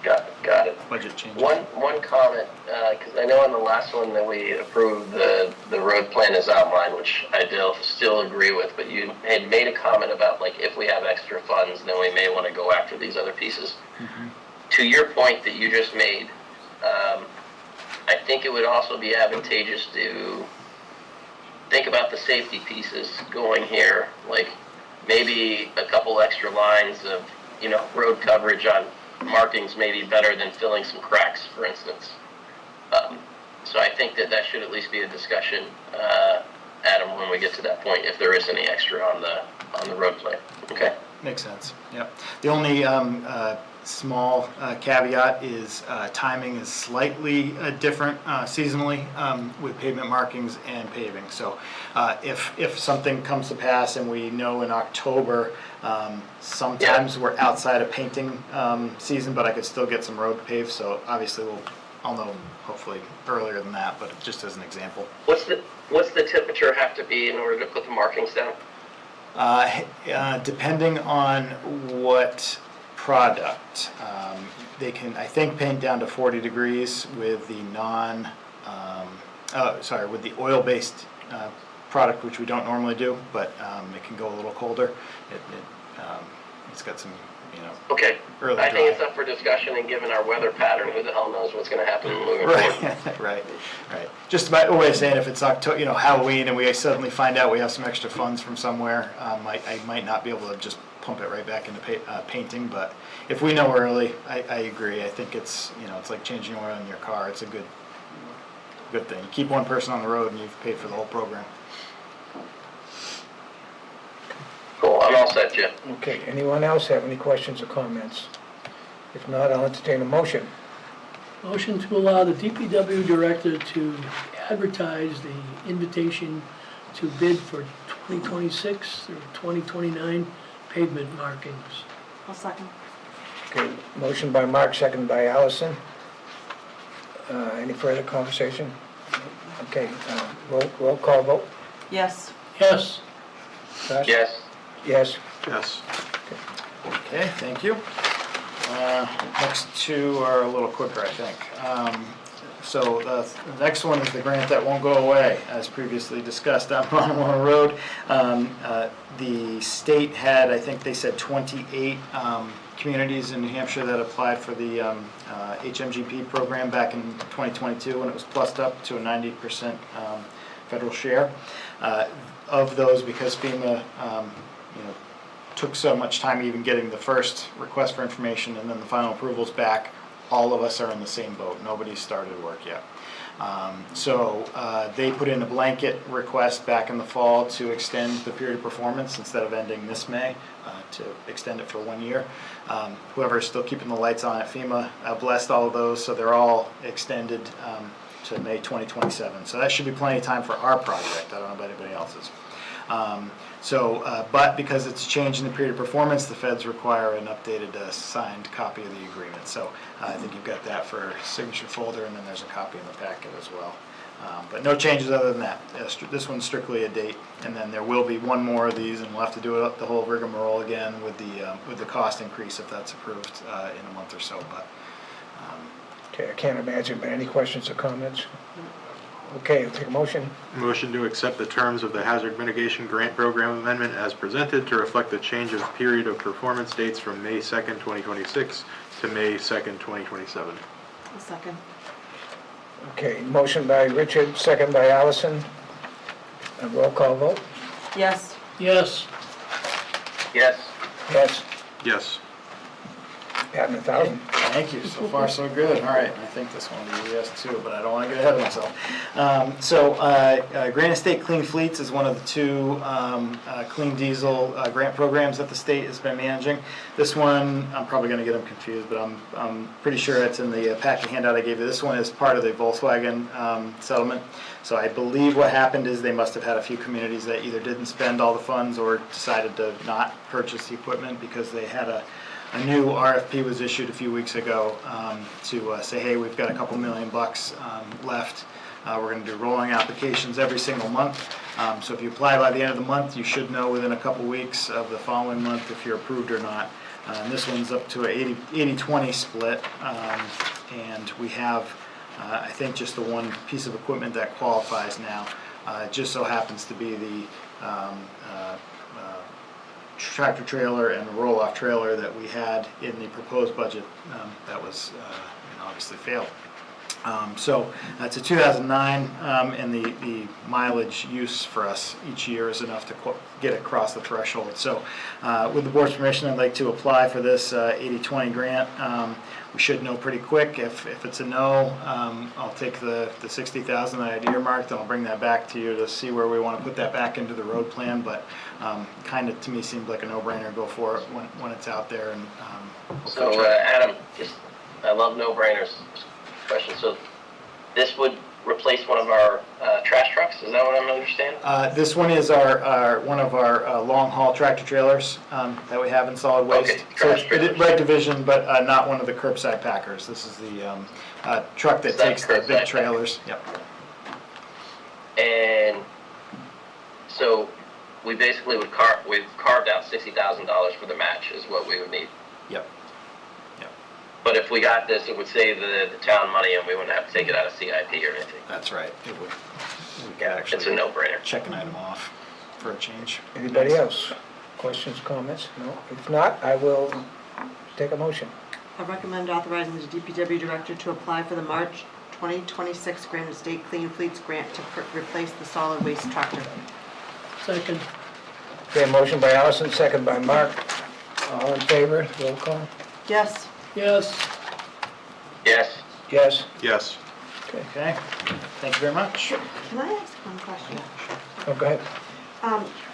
Got it. budget changes. One comment, because I know on the last one that we approved the road plan as outlined, which I still agree with, but you had made a comment about, like, if we have extra funds, then we may want to go after these other pieces. Mm-hmm. To your point that you just made, I think it would also be advantageous to think about the safety pieces going here, like maybe a couple extra lines of, road coverage on markings may be better than filling some cracks, for instance. So I think that should at least be a discussion, Adam, when we get to that point, if there is any extra on the road plan. Okay. Makes sense. Yep. The only small caveat is timing is slightly different seasonally with pavement markings and paving. So if something comes to pass and we know in October, sometimes we're outside of painting season, but I could still get some road paved. So obviously I'll know hopefully earlier than that, but just as an example. What's the temperature have to be in order to put the markings down? Depending on what product, they can, I think, paint down to 40 degrees with the with the oil-based product, which we don't normally do, but it can go a little colder. It's got some, Okay. early I think dry. it's up for discussion, and given our weather pattern, who the hell knows what's going to happen moving forward. Right. Just my way of saying, if it's October, Halloween, and we suddenly find out we have some extra funds from somewhere, I might not be able to just pump it right back into painting. But if we know early, I agree. I think it's it's like changing oil in your car. It's a good thing. You keep one person on the road, and you've paid for the whole program. Cool. I'm all set, Jim. Okay, anyone else have any questions or comments? If not, I'll entertain a motion. Motion to allow the DPW director to advertise the invitation to bid for 2026 through 2029 pavement markings. I'll second. Okay, motion by Mark, second by Allison. Any further conversation? Okay, roll call vote. Yes. Yes. Josh? Yes. Yes. Yes. Okay, thank you. Next two are a little quicker, I think. So the next one is the grant that won't go away, as previously discussed on Montelona Road. The state had, I think they said 28 communities in New Hampshire that applied for the HMGP program back in 2022 when it was plussed up to a 90% federal share. Of those, because FEMA took so much time even getting the first request for information and then the final approvals back, all of us are in the same boat. Nobody's started work yet. So they put in a blanket request back in the fall to extend the period of performance instead of ending this May, to extend it for 1 year. Whoever is still keeping the lights on at FEMA blessed all of those, so they're all extended to May 2027. So that should be plenty of time for our project. I don't know about anybody else's. But because it's a change in the period of performance, the feds require an updated signed copy of the agreement. So I think you've got that for signature folder, and then there's a copy in the packet as well. But no changes other than that. This one's strictly a date, and then there will be one more of these, and we'll have to do it the whole rigmarole again with the cost increase if that's approved in a month or so. But Okay, I can't imagine, but any questions or comments? Okay, I'll take a motion. Motion to accept the terms of the Hazard Mitigation Grant Program Amendment as presented to reflect the change of period of performance dates from May 2nd, 2026 to May 2nd, 2027. A second. Okay, motion by Richard, second by Allison. A roll call vote? Yes. Yes. Yes. Yes. Yes. Patton, 1,000. thank you. So far, so good. All right, I think this one will be a yes too, but I don't want to get ahead of myself. Granite State Clean Fleets is one of the two clean diesel grant programs that the state has been managing. This one, I'm probably going to get them confused, but I'm pretty sure it's in the packet handout I gave you. This one is part of the Volkswagen settlement. So I believe what happened is they must have had a few communities that either didn't spend all the funds or decided to not purchase the equipment because they had a new RFP was issued a few weeks ago to say, hey, we've got a couple $1 million left. We're going to do rolling applications every single month. So if you apply by the end of the month, you should know within a couple weeks of the following month if you're approved or not. And this one's up to a 80-20 split. And we have, I think, just the one piece of equipment that qualifies now. It just so happens to be the tractor trailer and roll-off trailer that we had in the proposed budget that was obviously failed. So it's a 2009, and the mileage use for us each year is enough to get across the threshold. So with the board's permission, I'd like to apply for this 80-20 grant. We should know pretty quick. If it's a no, I'll take the 60,000 that I had earmarked, and I'll bring that back to you to see where we want to put that back into the road plan. But kind of to me seemed like a no-brainer. Go for it when it's out there. And So Adam, I love no-brainers. Question. So this would replace one of our trash trucks. Is that what I'm understanding? This one is our one of our long haul tractor trailers that we have in solid waste. Okay, So trash it's trailers. red division, but not one of the curbside packers. This is the truck that It's not takes the curbside big trailers. Yep. And so we basically we've carved out $60,000 for the match is what we would need. Yep. But if we got this, it would save the town money and we wouldn't have to take it out of CIP or anything. That's right. It would. We could Yeah, actually it's a no-brainer. check an item off for a change. Anybody else? Questions, comments? No? If not, I will take a motion. I recommend authorizing the DPW director to apply for the March 2026 Granite State Clean Fleets grant to replace the solid waste tractor. Second. Okay, motion by Allison, second by Mark. All in favor? Roll call? Yes. Yes. Yes. Yes? Yes. Okay. Thank you very much. Can I ask one question? Oh, go ahead.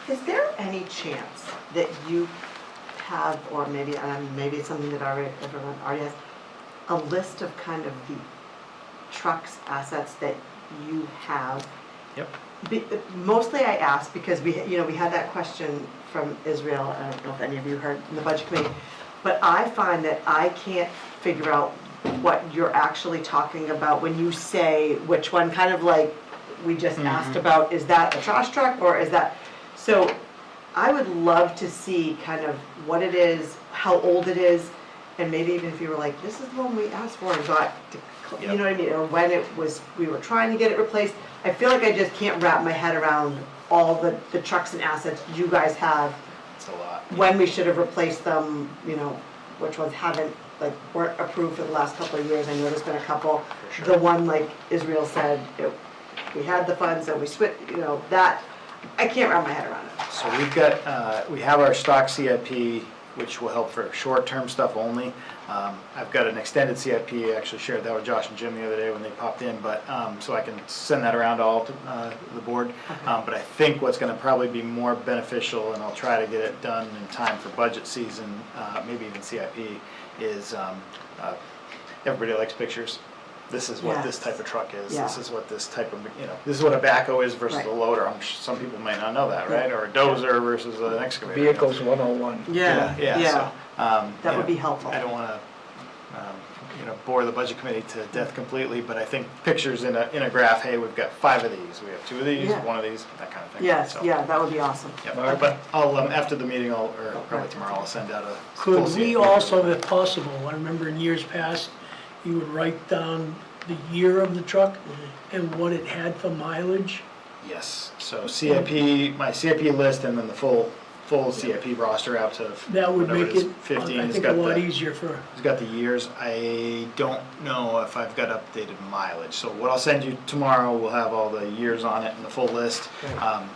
Is there any chance that you have, or maybe it's something that everyone already has, a list of kind of the trucks, assets that you have? Yep. Mostly I ask because we had that question from Israel. I don't know if any of you heard in the budget committee, but I find that I can't figure out what you're actually talking about when you say which one, kind of like we just asked about, is that a trash truck or is that? So I would love to see kind of what it is, how old it is, and maybe even if you were like, this is the one we asked for and got, you know what I mean, or when it was, we were trying to get it replaced. I feel like I just can't wrap my head around all the trucks and assets you guys have, It's a lot. when we should have replaced them, which ones weren't approved for the last couple of years. I know there's been a couple. For sure. The one, like Israel said, we had the funds and we switched, that, I can't wrap my head around it. So we have our stock CIP, which will help for short-term stuff only. I've got an extended CIP. I actually shared that with Josh and Jim the other day when they popped in, but so I can send that around to all the board. But I think what's going to probably be more beneficial, and I'll try to get it done in time for budget season, maybe even CIP, is everybody likes pictures. this is what this Yes. type of truck is, Yeah. this is what this type of, this is what a backhoe is versus Right. a loader. Some people might not know that, right? Or a dozer versus an excavator. Vehicles 101. Yeah, so, That would be helpful. I don't wanna, bore the budget committee to death completely, but I think pictures in a graph, hey, we've got 5 of these, we have 2 of these, Yeah. 1 of these, that kind of thing. Yes, So, yeah, that would be awesome. Yep. Mark? But I'll, after the meeting, or probably tomorrow, I'll send out a. Could full we CFP. also, if possible, I remember in years past, you would write down the year of the truck and what it had for mileage? Yes, so CIP, my CIP list, and then the full CIP roster out to. That would whatever make is, it, 15. I It's think, a got lot the- easier for, It's got the years. I don't know if I've got updated mileage. So what I'll send you tomorrow will have all the years on it and the full list.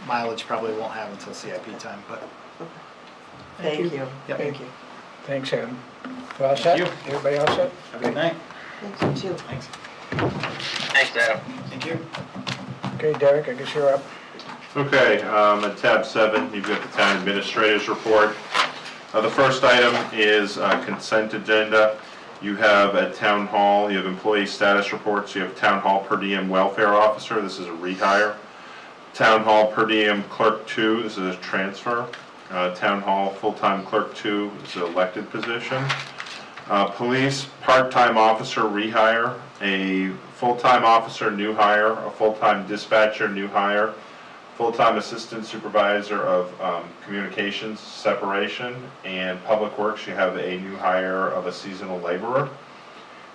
Mileage probably won't have until CIP time, but Thank you. Yep. Thank you. Thanks, Adam. You all set? you. Everybody all set? have a good night. Thank you too. Thanks. Thanks, Adam. Thank you. Okay, Derek, I guess you're up. Okay, at tab 7, you've got the town administrator's report. The first item is consent agenda. You have at town hall, you have employee status reports, you have town hall per diem welfare officer, this is a rehire. Town hall per diem clerk 2, this is a transfer. Town hall full-time clerk 2 is an elected position. Police part-time officer rehire, a full-time officer new hire, a full-time dispatcher new hire, full-time assistant supervisor of communications separation, and public works, you have a new hire of a seasonal laborer.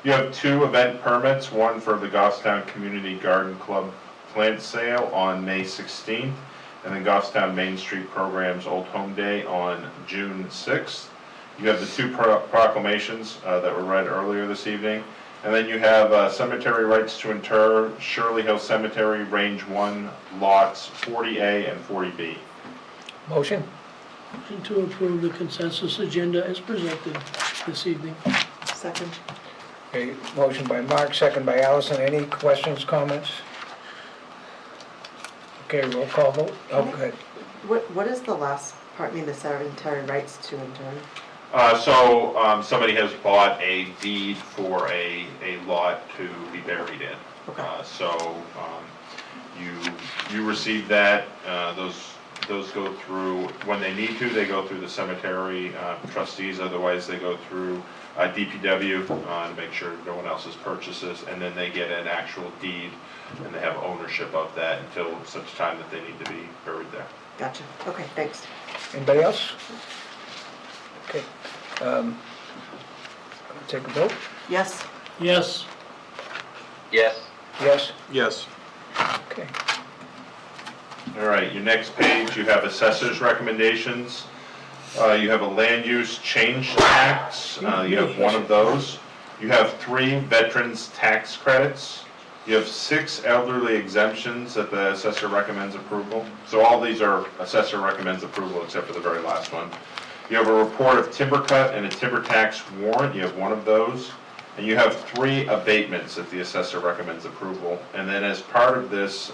You have 2 event permits, one for the Goffstown Community Garden Club plant sale on May 16th, and then Goffstown Main Street Programs Old Home Day on June 6th. You have the 2 proclamations that were read earlier this evening. And then you have cemetery rights to inter Shirley Hill Cemetery, Range 1, lots 40A and 40B. Motion? motion to approve the consensus agenda as presented this evening. Second. Okay, motion by Mark, second by Allison. Any questions, comments? Okay, roll call vote. Oh, go ahead. What is the last part, the cemetery rights to intern? Somebody has bought a deed for a lot to be buried in. Okay. You receive that, those go through, when they need to, they go through the cemetery trustees, otherwise they go through DPW to make sure no one else's purchases, and then they get an actual deed, and they have ownership of that until such time that they need to be buried there. Gotcha. Okay, thanks. Anybody else? Okay. Take a vote? Yes. Yes, Yes. Yes? Yes. Okay. All right, your next page, you have assessor's recommendations. You have a land use change tax, you have 1 of those. You have 3 veterans tax credits. You have 6 elderly exemptions that the assessor recommends approval. So all these are assessor recommends approval except for the very last one. You have a report of timber cut and a timber tax warrant, you have 1 of those. And you have 3 abatements that the assessor recommends approval. And then as part of this,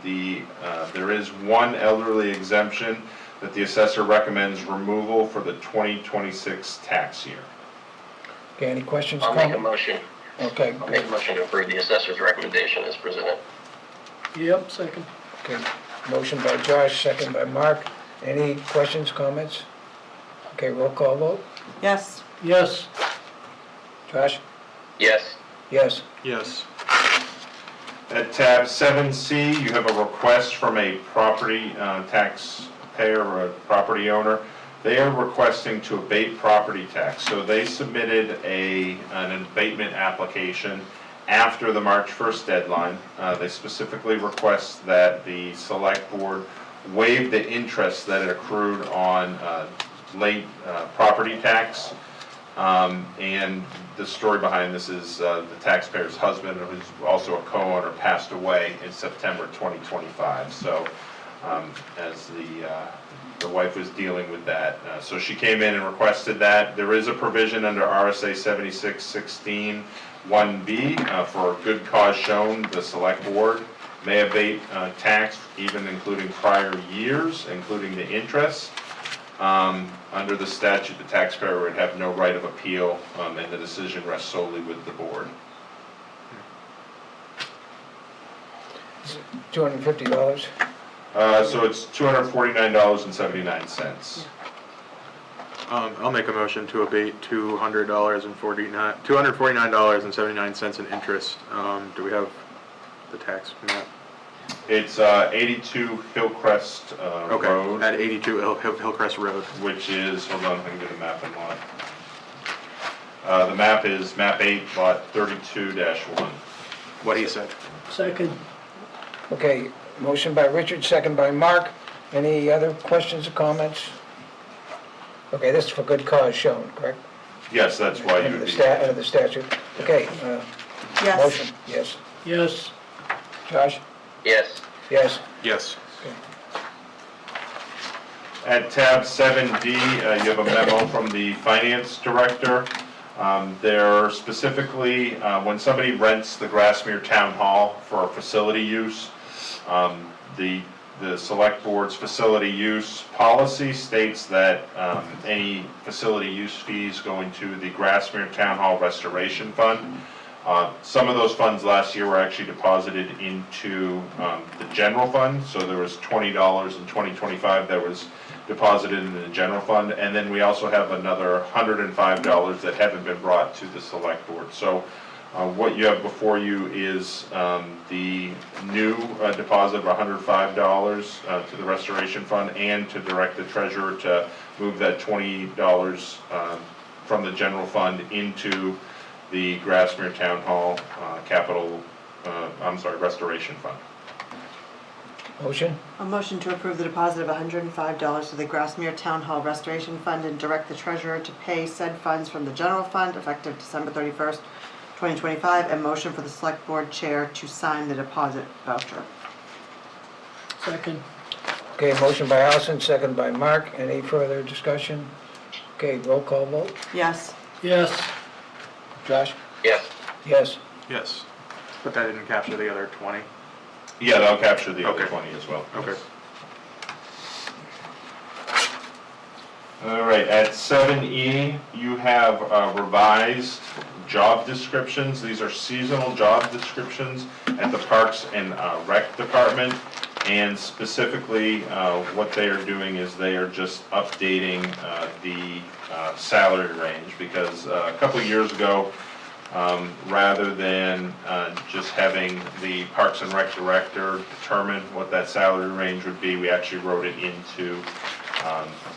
there is 1 elderly exemption that the assessor recommends removal for the 2026 tax year. Okay, any questions, I'll make a comments? motion. Okay, I'll make a motion to approve the assessor's recommendation as presented. yep, second. okay. Motion by Josh, second by Mark. Any questions, comments? Okay, roll call vote. Yes. Yes, Josh? Yes. Yes. Yes. At tab 7C, you have a request from a property taxpayer or a property owner. They are requesting to abate property tax. So they submitted an abatement application after the March 1st deadline. They specifically request that the select board waive the interest that it accrued on late property tax. And the story behind this is the taxpayer's husband, who's also a co-owner, passed away in September 2025. So as the wife was dealing with that. So she came in and requested that. There is a provision under RSA 7616 1B for good cause shown, the select board may abate tax even including prior years, including the interest. Under the statute, the taxpayer would have no right of appeal, and the decision rests solely with the board. $250. So it's $249.79. I'll make a motion to abate $249.79 in interest. Do we have the tax map? It's 82 Hillcrest Okay, Road, at 82 Hillcrest Road. which is, hold on, I can get the map and lot. The map is map 8, lot 32-1. What he said. Second. Okay, motion by Richard, second by Mark. Any other questions or comments? Okay, this is for good cause shown, correct? Yes, that's why you Under would the be. under the statute. Okay, Yes. motion, yes. Yes. Josh? Yes. Yes. Yes. At tab 7D, you have a memo from the finance director. There specifically, when somebody rents the Grasmere Town Hall for facility use, the select board's facility use policy states that any facility use fees go into the Grasmere Town Hall Restoration Fund. Some of those funds last year were actually deposited into the general fund, so there was $20 in 2025 that was deposited in the general fund, and then we also have another $105 that haven't been brought to the select board. So what you have before you is the new deposit of $105 to the restoration fund, and to direct the treasurer to move that $20 from the general fund into the Grasmere Town Hall restoration fund. Motion? A motion to approve the deposit of $105 to the Grasmere Town Hall Restoration Fund and direct the treasurer to pay said funds from the general fund effective December 31st, 2025, and motion for the select board chair to sign the deposit voucher. Second. Okay, motion by Allison, second by Mark. Any further discussion? Okay, roll call vote. Yes. Yes. Josh? Yes. Yes. Yes. But that didn't capture the other 20. Yeah, that'll capture the other Okay. 20 as well. Okay. All right, at 7E, you have revised job descriptions. These are seasonal job descriptions at the Parks and Rec Department. And specifically, what they are doing is they are just updating the salary range, because a couple of years ago, rather than just having the Parks and Rec Director determine what that salary range would be, we actually wrote it into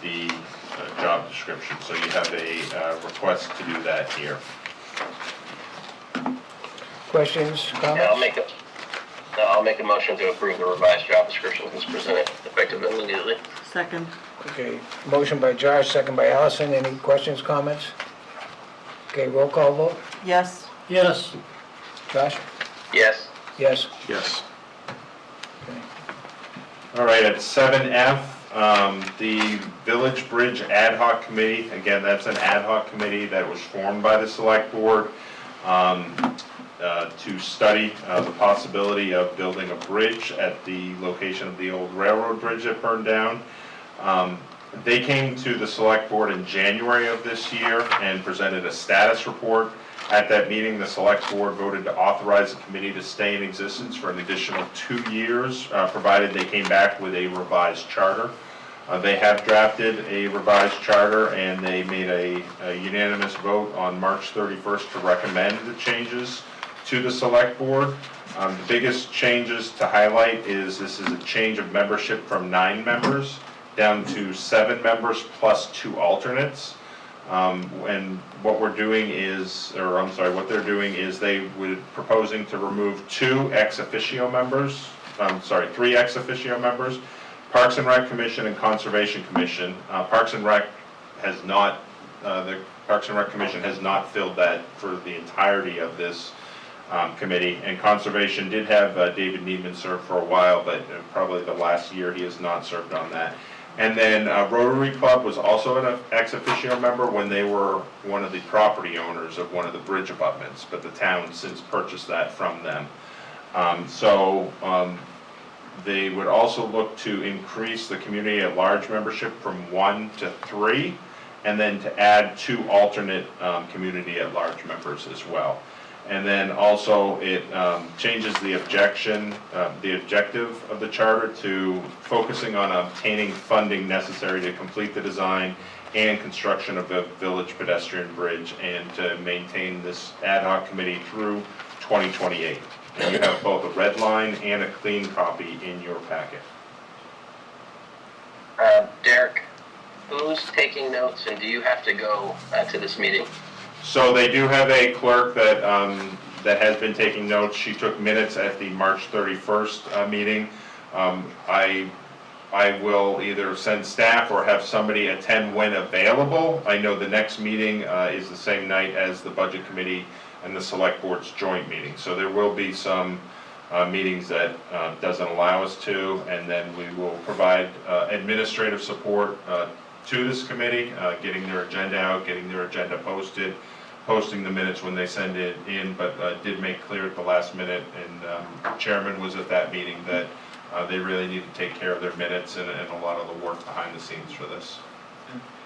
the job description. So you have a request to do that here. Questions, Yeah, comments? I'll make a motion to approve the revised job description as presented, effective immediately. Second. Okay, motion by Josh, second by Allison. Any questions, comments? Okay, roll call vote. Yes. Yes. Josh? Yes. Yes. Yes. Okay. All right, at 7F, the Village Bridge Ad Hoc Committee, again, that's an ad hoc committee that was formed by the Select Board to study the possibility of building a bridge at the location of the old railroad bridge that burned down. They came to the Select Board in January of this year and presented a status report. At that meeting, the Select Board voted to authorize the committee to stay in existence for an additional 2 years, provided they came back with a revised charter. They have drafted a revised charter, and they made a unanimous vote on March 31st to recommend the changes to the Select Board. The biggest changes to highlight is this is a change of membership from 9 members down to 7 members plus 2 alternates. And what we're doing is, what they're doing is they would proposing to remove 3 ex officio members. Parks and Rec Commission and Conservation Commission. Parks and Rec has not, the Parks and Rec Commission has not filled that for the entirety of this committee. And Conservation did have David Needman serve for a while, but probably the last year he has not served on that. And then Rotary Club was also an ex officio member when they were one of the property owners of one of the bridge abutments, but the town since purchased that from them. They would also look to increase the community at large membership from 1 to 3, and then to add 2 alternate community at large members as well. And then also it changes the objective of the charter to focusing on obtaining funding necessary to complete the design and construction of a village pedestrian bridge and to maintain this ad hoc committee through 2028. And you have both a red line and a clean copy in your packet. Derek, who's taking notes, and do you have to go to this meeting? So they do have a clerk that, that has been taking notes. She took minutes at the March 31st meeting. I will either send staff or have somebody attend when available. I know the next meeting is the same night as the Budget Committee and the Select Board's joint meeting. So there will be some meetings that doesn't allow us to, and then we will provide administrative support to this committee, getting their agenda out, getting their agenda posted, posting the minutes when they send it in, but did make clear at the last minute, and the chairman was at that meeting, that they really need to take care of their minutes and a lot of the work behind the scenes for this.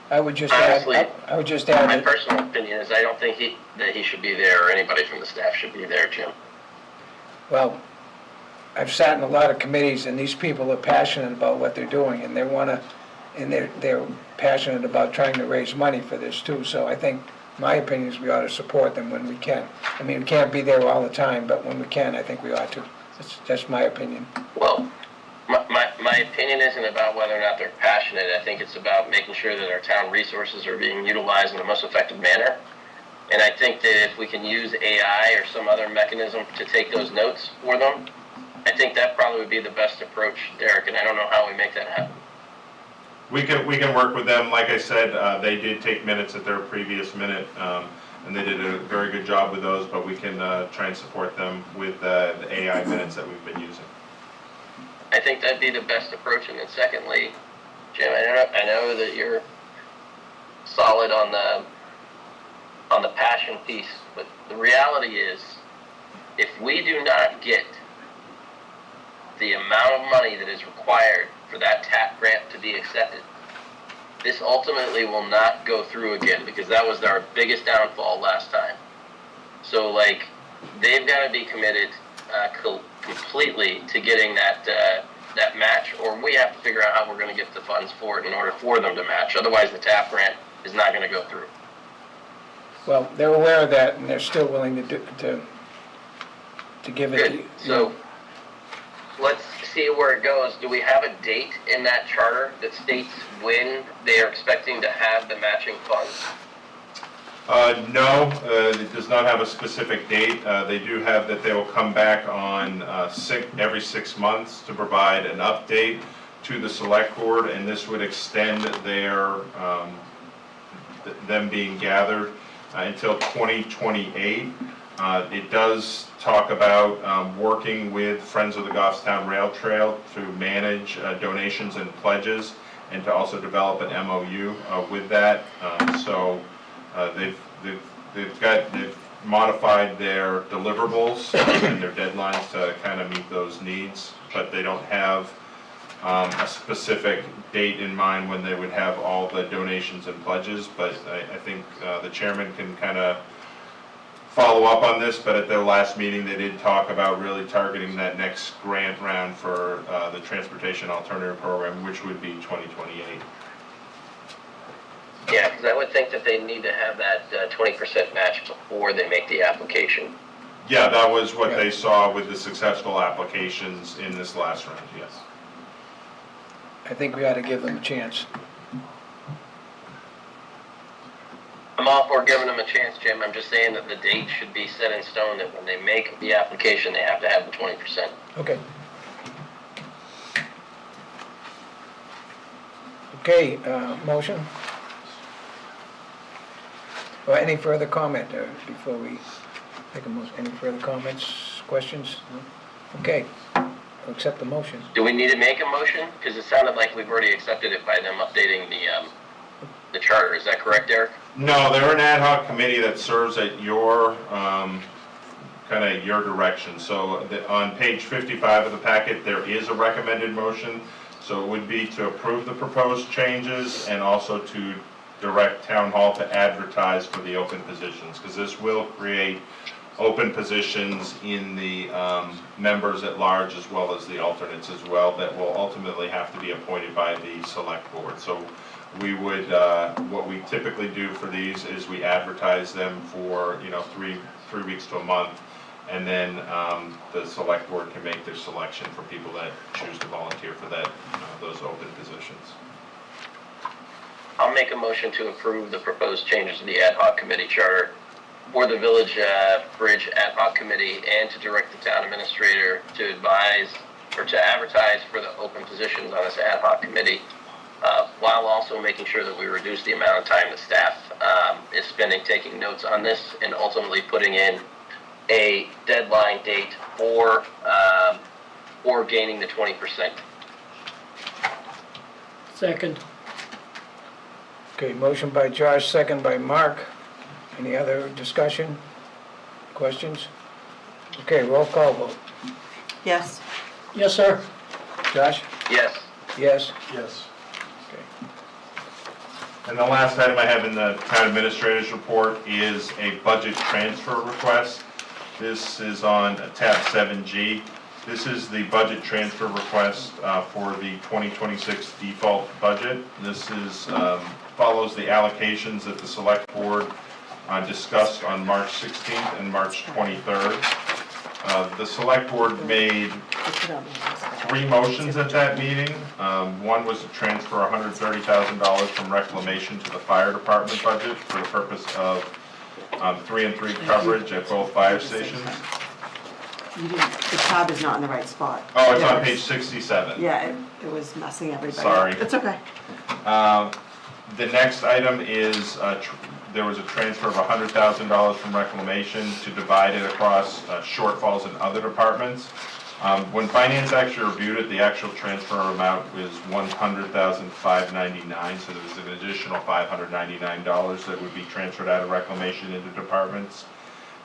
I would just Honestly, add, I would just add My that, personal opinion is I don't think that he should be there, or anybody from the staff should be there, Jim. well, I've sat in a lot of committees, and these people are passionate about what they're doing, and they're passionate about trying to raise money for this too, so I think, my opinion is we ought to support them when we can. I mean, we can't be there all the time, but when we can, I think we ought to. That's my opinion. Well, my opinion isn't about whether or not they're passionate. I think it's about making sure that our town resources are being utilized in the most effective manner. And I think that if we can use AI or some other mechanism to take those notes for them, I think that probably would be the best approach, Derek, and I don't know how we make that happen. We can work with them. Like I said, they did take minutes at their previous minute, and they did a very good job with those, but we can try and support them with the AI minutes that we've been using. I think that'd be the best approach. And then secondly, Jim, I know that you're solid on the passion piece, but the reality is, if we do not get the amount of money that is required for that TAP grant to be accepted, this ultimately will not go through again, because that was our biggest downfall last time. So, like, they've got to be committed completely to getting that match, or we have to figure out how we're going to get the funds for it in order for them to match. Otherwise, the TAP grant is not going to go through. Well, they're aware of that, and they're still willing to give it. Good. So let's see where it goes. Do we have a date in that charter that states when they are expecting to have the matching funds? No, it does not have a specific date. They do have that they will come back on every 6 months to provide an update to the select board, and this would extend their them being gathered until 2028. It does talk about working with Friends of the Goffstown Rail Trail to manage donations and pledges, and to also develop an MOU with that. They've modified their deliverables and their deadlines to kind of meet those needs, but they don't have a specific date in mind when they would have all the donations and pledges. But I think the chairman can kind of follow up on this, but at their last meeting, they did talk about really targeting that next grant round for the Transportation Alternative Program, which would be 2028. Yeah, because I would think that they need to have that 20% match before they make the application. Yeah, that was what they saw with the successful applications in this last round, yes. I think we ought to give them a chance. I'm all for giving them a chance, Jim. I'm just saying that the date should be set in stone, that when they make the application, they have to have the 20%. Okay. Okay, motion? Or any further comment before we make a motion? Any further comments, questions? No? Okay, I'll accept the motion. Do we need to make a motion? Because it sounded like we've already accepted it by them updating the charter. Is that correct, Eric? No, they're an ad hoc committee that serves at your, kind of your direction. So on page 55 of the packet, there is a recommended motion. So it would be to approve the proposed changes and also to direct Town Hall to advertise for the open positions, because this will create open positions in the members at large as well as the alternates as well that will ultimately have to be appointed by the select board. So we would, what we typically do for these is we advertise them for, you know, three weeks to a month, and then the select board can make their selection for people that choose to volunteer for that, those open positions. I'll make a motion to approve the proposed changes to the ad hoc committee charter for the Village Bridge Ad Hoc Committee, and to direct the town administrator to advise or to advertise for the open positions on this ad hoc committee, while also making sure that we reduce the amount of time the staff is spending taking notes on this, and ultimately putting in a deadline date for gaining the 20%. Second. Okay, motion by Josh, second by Mark. Any other discussion, questions? Okay, roll call vote. Yes. Yes, sir. Josh? Yes. Yes? Yes. Okay. And the last item I have in the town administrator's report is a budget transfer request. This is on tab 7G. This is the budget transfer request for the 2026 default budget. This is follows the allocations that the select board discussed on March 16th and March 23rd. The select board made 3 motions at that meeting. One was to transfer $130,000 from reclamation to the fire department budget for the purpose of 3-and-3 coverage at both fire stations. The tab is not in the right spot. Oh, it's Yeah, on page 67. Yeah, it was messing everybody up. Sorry. It's okay. The next item is, there was a transfer of $100,000 from reclamation to divide it across shortfalls in other departments. When finance actually reviewed it, the actual transfer amount was $100,599, so there was an additional $599 that would be transferred out of reclamation into departments.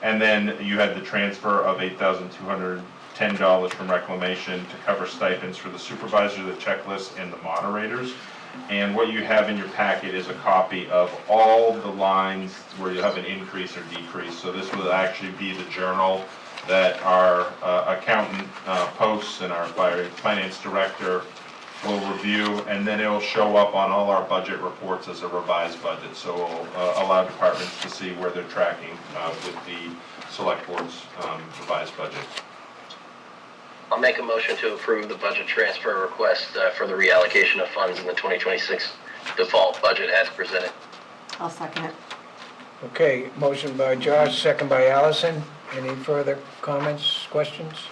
And then you had the transfer of $8,210 from reclamation to cover stipends for the supervisor, the checklist, and the moderators. And what you have in your packet is a copy of all the lines where you have an increase or decrease. So this will actually be the journal that our accountant posts and our finance director will review, and then it will show up on all our budget reports as a revised budget. So it will allow departments to see where they're tracking with the select board's revised budget. I'll make a motion to approve the budget transfer request for the reallocation of funds in the 2026 default budget as presented. I'll second it. Okay, motion by Josh, second by Allison. Any further comments, questions?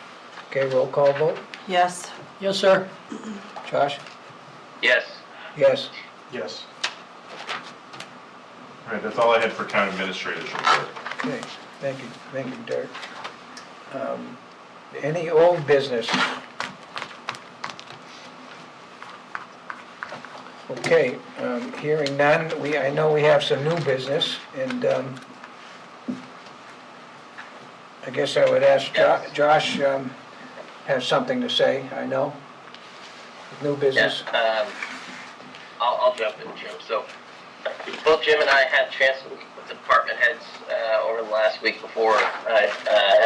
Okay, roll call vote. Yes. Yes, sir. Josh? Yes. Yes. Yes. All right, that's all I had for town administrator's report. Okay, thank you, Dirk. Any old business? Okay, hearing none, I know we have some new business, and I guess I would ask Josh has something to say, I know. New business. Yeah, I'll jump in, Jim. So both Jim and I had a chance to meet with the department heads over the last week before I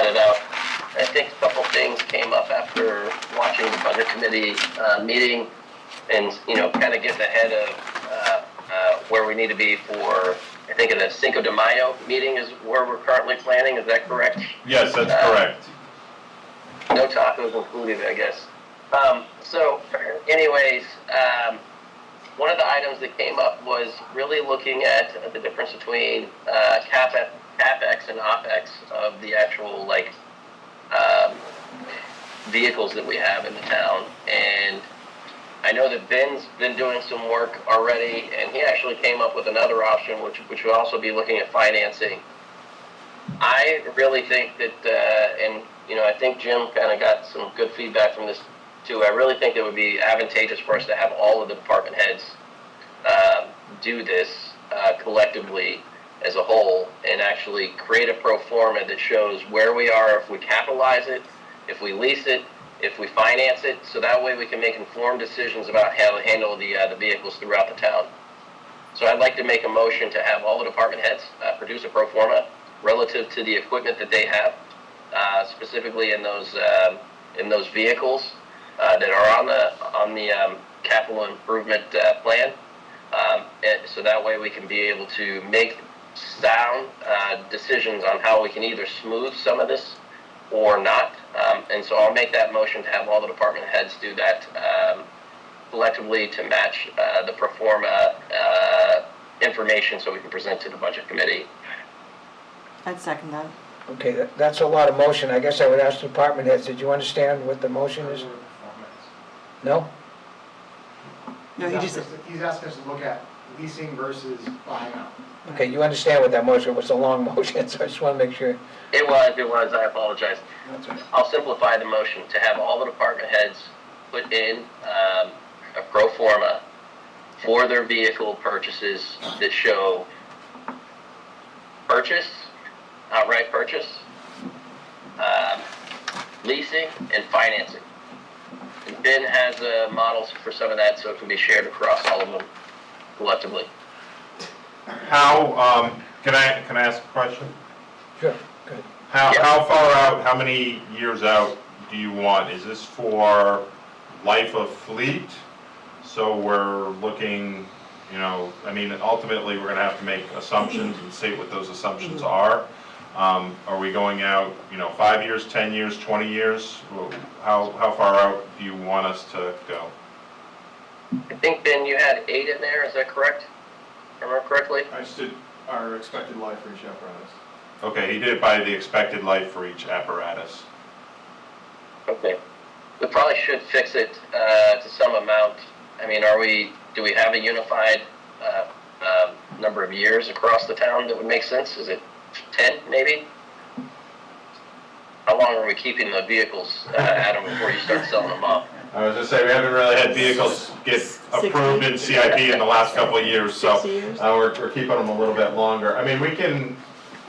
headed out. I think a couple things came up after watching the budget committee meeting, and kind of getting ahead of where we need to be for, I think, the Cinco de Mayo meeting is where we're currently planning. Is that correct? Yes, that's correct. No tacos included, I guess. So anyways, one of the items that came up was really looking at the difference between CapEx and OpEx of the actual vehicles that we have in the town. And I know that Ben's been doing some work already, and he actually came up with another option, which would also be looking at financing. I really think that, and I think Jim kind of got some good feedback from this too. I really think it would be advantageous for us to have all of the department heads do this collectively as a whole, and actually create a pro forma that shows where we are if we capitalize it, if we lease it, if we finance it, so that way we can make informed decisions about how to handle the vehicles throughout the town. So I'd like to make a motion to have all the department heads produce a pro forma relative to the equipment that they have, specifically in those vehicles that are on the capital improvement plan. And so that way we can be able to make sound decisions on how we can either smooth some of this or not. And so I'll make that motion to have all the department heads do that collectively to match the pro forma information so we can present to the budget committee. I'd second that. Okay, that's a lot of motion. I guess I would ask the department heads, did you understand what the motion is? No? No, he just, He's asking us to look at leasing versus buying out. Okay, you understand what that motion was, a long motion, so I just want to make sure. It was, I apologize. That's all right. I'll simplify the motion to have all the department heads put in a pro forma for their vehicle purchases that show purchase, outright purchase, leasing, and financing. And Ben has models for some of that, so it can be shared across all of them collectively. How, can I ask a question? Sure, good. How far out, how many years out do you want? Is this for life of fleet? So we're looking, I mean, ultimately, we're gonna have to make assumptions and state what those assumptions are. Are we going out, 5 years, 10 years, 20 years? How far out do you want us to go? I think, Ben, you had 8 in there, is that correct? Remember correctly? I just did our expected life for each apparatus. Okay, he did it by the expected life for each apparatus. Okay. We probably should fix it to some amount. I mean, do we have a unified number of years across the town that would make sense? Is it 10, maybe? How long are we keeping the vehicles, Adam, before you start selling them off? I was just saying, we haven't really had vehicles get approved in CIP in the last couple of years, so 60 years? we're keeping them a little bit longer. I mean, we can,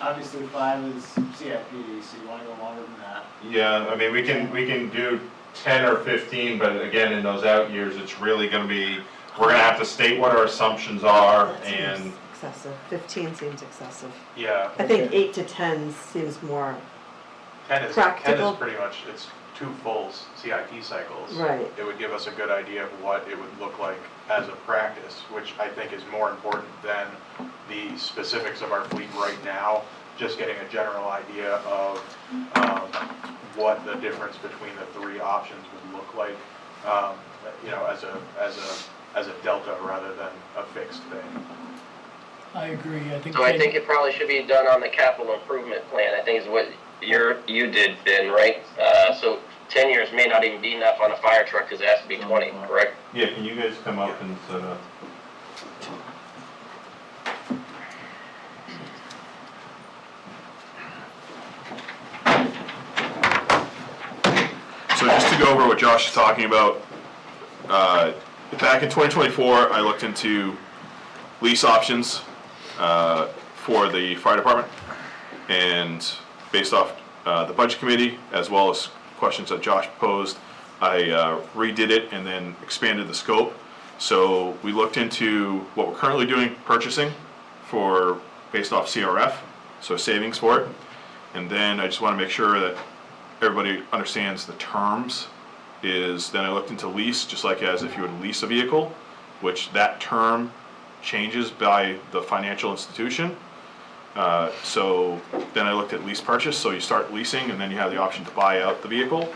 Obviously, 5 is CIP, so you want to go longer than that. yeah, I mean, we can do 10 or 15, but again, in those out years, it's really gonna be, we're gonna have to state what our assumptions are, that and seems excessive. 15 seems excessive. Yeah, I think 8 to 10 seems more 10 is practical. pretty much, it's 2 full CIP cycles. Right. It would give us a good idea of what it would look like as a practice, which I think is more important than the specifics of our fleet right now, just getting a general idea of what the difference between the 3 options would look like, as a delta rather than a fixed thing. I agree, I think. So I think it probably should be done on the capital improvement plan, I think is what you did, Ben, right? So 10 years may not even be enough on a fire truck because it has to be 20, correct? yeah, can you guys come up and set up? So just to go over what Josh is talking about, back in 2024, I looked into lease options for the fire department, and based off the budget committee, as well as questions that Josh posed, I redid it and then expanded the scope. So we looked into what we're currently doing purchasing for, based off CRF, so savings for it. And then I just want to make sure that everybody understands the terms. Then I looked into lease, just like as if you would lease a vehicle, which that term changes by the financial institution. So then I looked at lease purchase, so you start leasing and then you have the option to buy out the vehicle.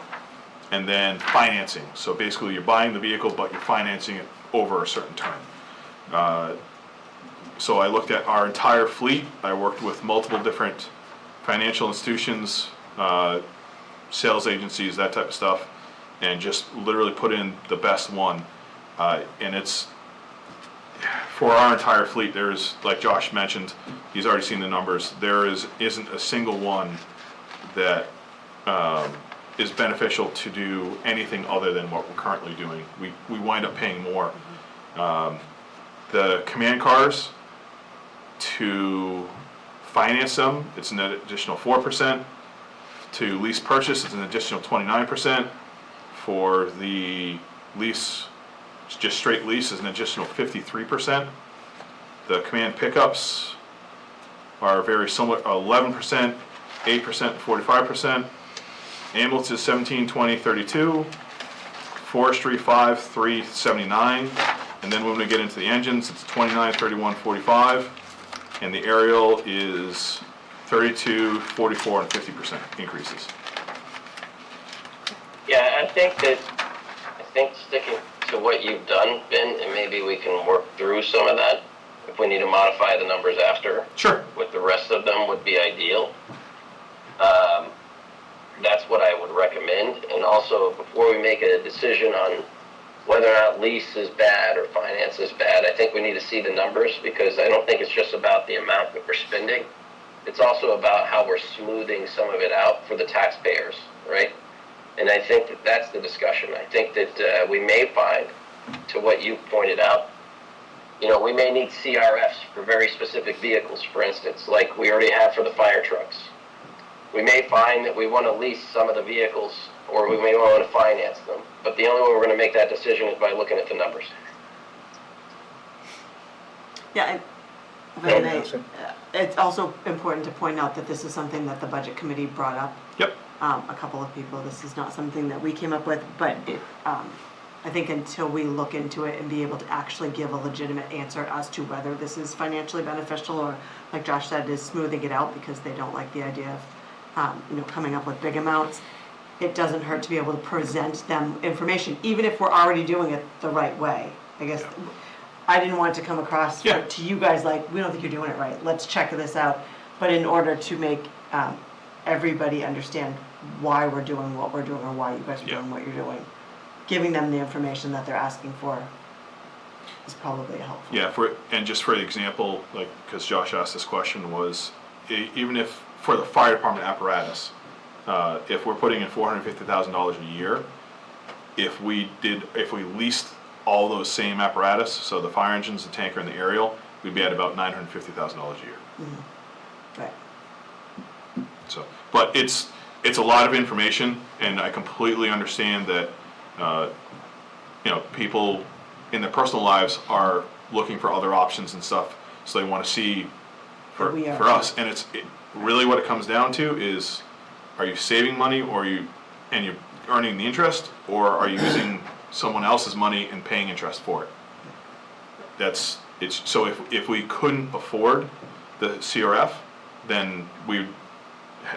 And then financing, so basically you're buying the vehicle but you're financing it over a certain term. So I looked at our entire fleet. I worked with multiple different financial institutions, sales agencies, that type of stuff, and just literally put in the best one. And it's, for our entire fleet, there's, like Josh mentioned, he's already seen the numbers, there isn't a single one that is beneficial to do anything other than what we're currently doing. We wind up paying more. The command cars, to finance them, it's an additional 4%. To lease purchase, it's an additional 29%. For the lease, just straight lease, is an additional 53%. The command pickups are very similar, 11%, 8%, 45%. Ambulances 17, 20, 32. Forestry 5, 3, 79. And then when we get into the engines, it's 29, 31, 45. And the aerial is 32, 44, and 50% increases. Yeah, I think sticking to what you've done, Ben, and maybe we can work through some of that. If we need to modify the numbers after. Sure. With the rest of them would be ideal. That's what I would recommend. And also, before we make a decision on whether or not lease is bad or finance is bad, I think we need to see the numbers, because I don't think it's just about the amount that we're spending. It's also about how we're smoothing some of it out for the taxpayers, right? And I think that that's the discussion. I think that we may find, to what you pointed out, you know, we may need CRFs for very specific vehicles, for instance, like we already have for the fire trucks. We may find that we want to lease some of the vehicles, or we may want to finance them. But the only way we're going to make that decision is by looking at the numbers. Yeah, it's also important to point out that this is something that the budget committee brought up. Yep. A couple of people, this is not something that we came up with, but I think until we look into it and be able to actually give a legitimate answer as to whether this is financially beneficial, or like Josh said, is smoothing it out because they don't like the idea of coming up with big amounts, it doesn't hurt to be able to present them information, even if we're already doing it the right way. I guess I didn't want it to come across to you guys like, we don't think you're doing it right, let's check this out. But in order to make everybody understand why we're doing what we're doing, or why you guys are doing what you're doing, giving them the information that they're asking for is probably helpful. Yeah, and just for example, like, because Josh asked this question, was even if for the fire department apparatus, if we're putting in $450,000 a year, if we leased all those same apparatus, so the fire engines, the tanker, and the aerial, we'd be at about $950,000 a year. Mm-hmm. Right. So, but it's a lot of information, and I completely understand that people in their personal lives are looking for other options and stuff, so they want to see for us. And really what it comes down to is, are you saving money, or you're earning the interest, or are you using someone else's money and paying interest for it? So if we couldn't afford the CRF, then we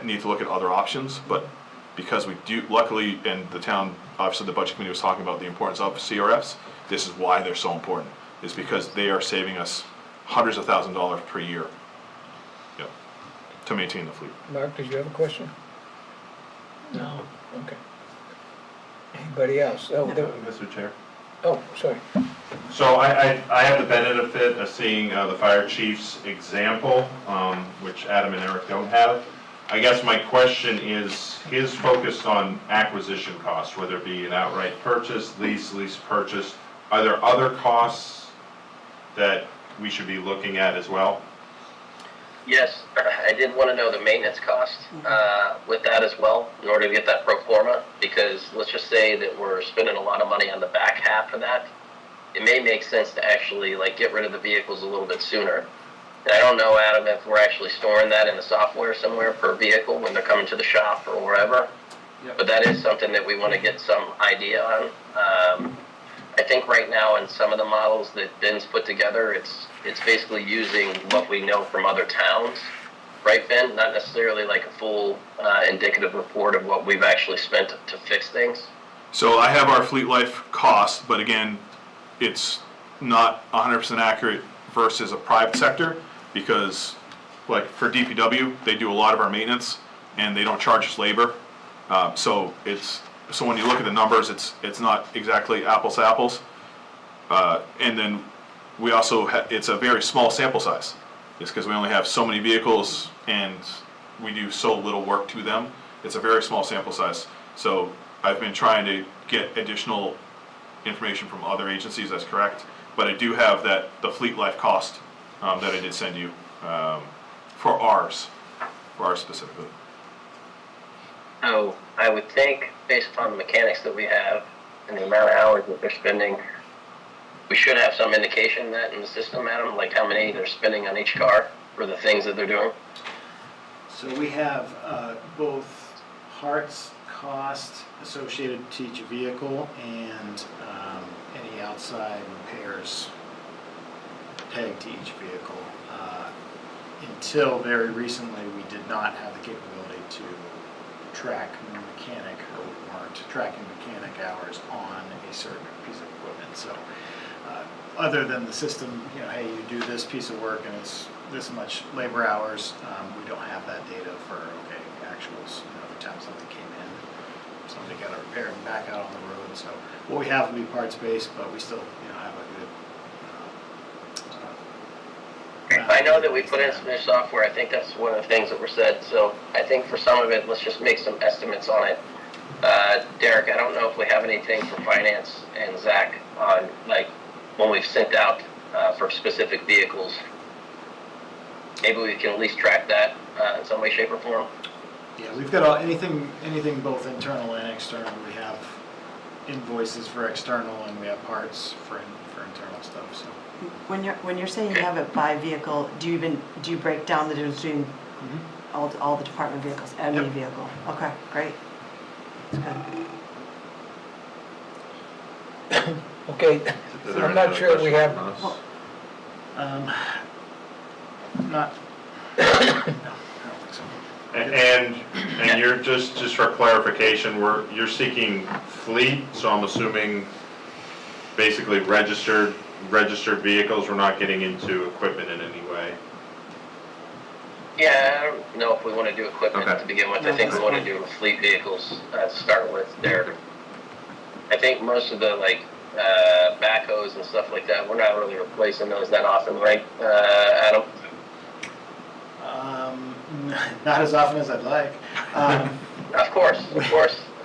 need to look at other options. But because we do, luckily, and the town, obviously the budget committee was talking about the importance of CRFs, this is why they're so important, is because they are saving us hundreds of thousands of dollars per year to maintain the fleet. Mark, did you have a question? No. Okay. Anybody else? Mr. Chair. Oh, sorry. So I have the benefit of seeing the fire chief's example, which Adam and Eric don't have. I guess my question is, his focus on acquisition costs, whether it be an outright purchase, lease purchase. Are there other costs that we should be looking at as well? Yes, I did want to know the maintenance cost with that as well, in order to get that pro forma, because let's just say that we're spending a lot of money on the back half of that. It may make sense to actually get rid of the vehicles a little bit sooner. And I don't know, Adam, if we're actually storing that in the software somewhere per vehicle when they're coming to the shop or wherever. Yep. But that is something that we want to get some idea on. I think right now in some of the models that Ben's put together, it's basically using what we know from other towns, right, Ben? Not necessarily like a full indicative report of what we've actually spent to fix things. So I have our fleet life cost, but again, it's not 100% accurate versus a private sector, because like for DPW, they do a lot of our maintenance and they don't charge us labor. So when you look at the numbers, it's not exactly apples to apples. And then we also it's a very small sample size. It's because we only have so many vehicles and we do so little work to them. It's a very small sample size. So I've been trying to get additional information from other agencies, that's correct. But I do have the fleet life cost that I did send you for ours specifically. So I would think, based upon the mechanics that we have and the amount of hours that they're spending, we should have some indication of that in the system, Adam, like how many they're spending on each car. for the things that they're doing? So we have both parts cost associated to each vehicle and any outside repairs pegged to each vehicle. Until very recently, we did not have the capability to track mechanic, or we weren't tracking mechanic hours on a certain piece of equipment. So other than the system, you know, hey, you do this piece of work and it's this much labor hours, we don't have that data for, okay, actuals, you know, every time something came in, somebody got to repair and back out on the road. So what we have will be parts-based, but we still, you know, have a good I know that we put in some new software. I think that's one of the things that were said. So I think for some of it, let's just make some estimates on it. Derek, I don't know if we have anything for finance and Zach on, like, when we've sent out for specific vehicles. Maybe we can at least track that in some way, shape, or form. Yeah, we've got anything both internal and external. We have invoices for external and we have parts for internal stuff, so. When you're saying you have it by vehicle, do you break down the difference between all the department vehicles, every Yep. vehicle? Okay, great. That's good. Okay, I'm not sure we have, Not, no, I don't think so. And you're, just for clarification, you're seeking fleet, so I'm assuming basically registered vehicles, we're not getting into equipment in any way. Yeah, I don't know if we want to do equipment Okay. to begin with. I think we want to do fleet vehicles to start with there. I think most of the like backhoes and stuff like that, we're not really replacing those that often, right, Adam? Not as often as I'd like. Of course.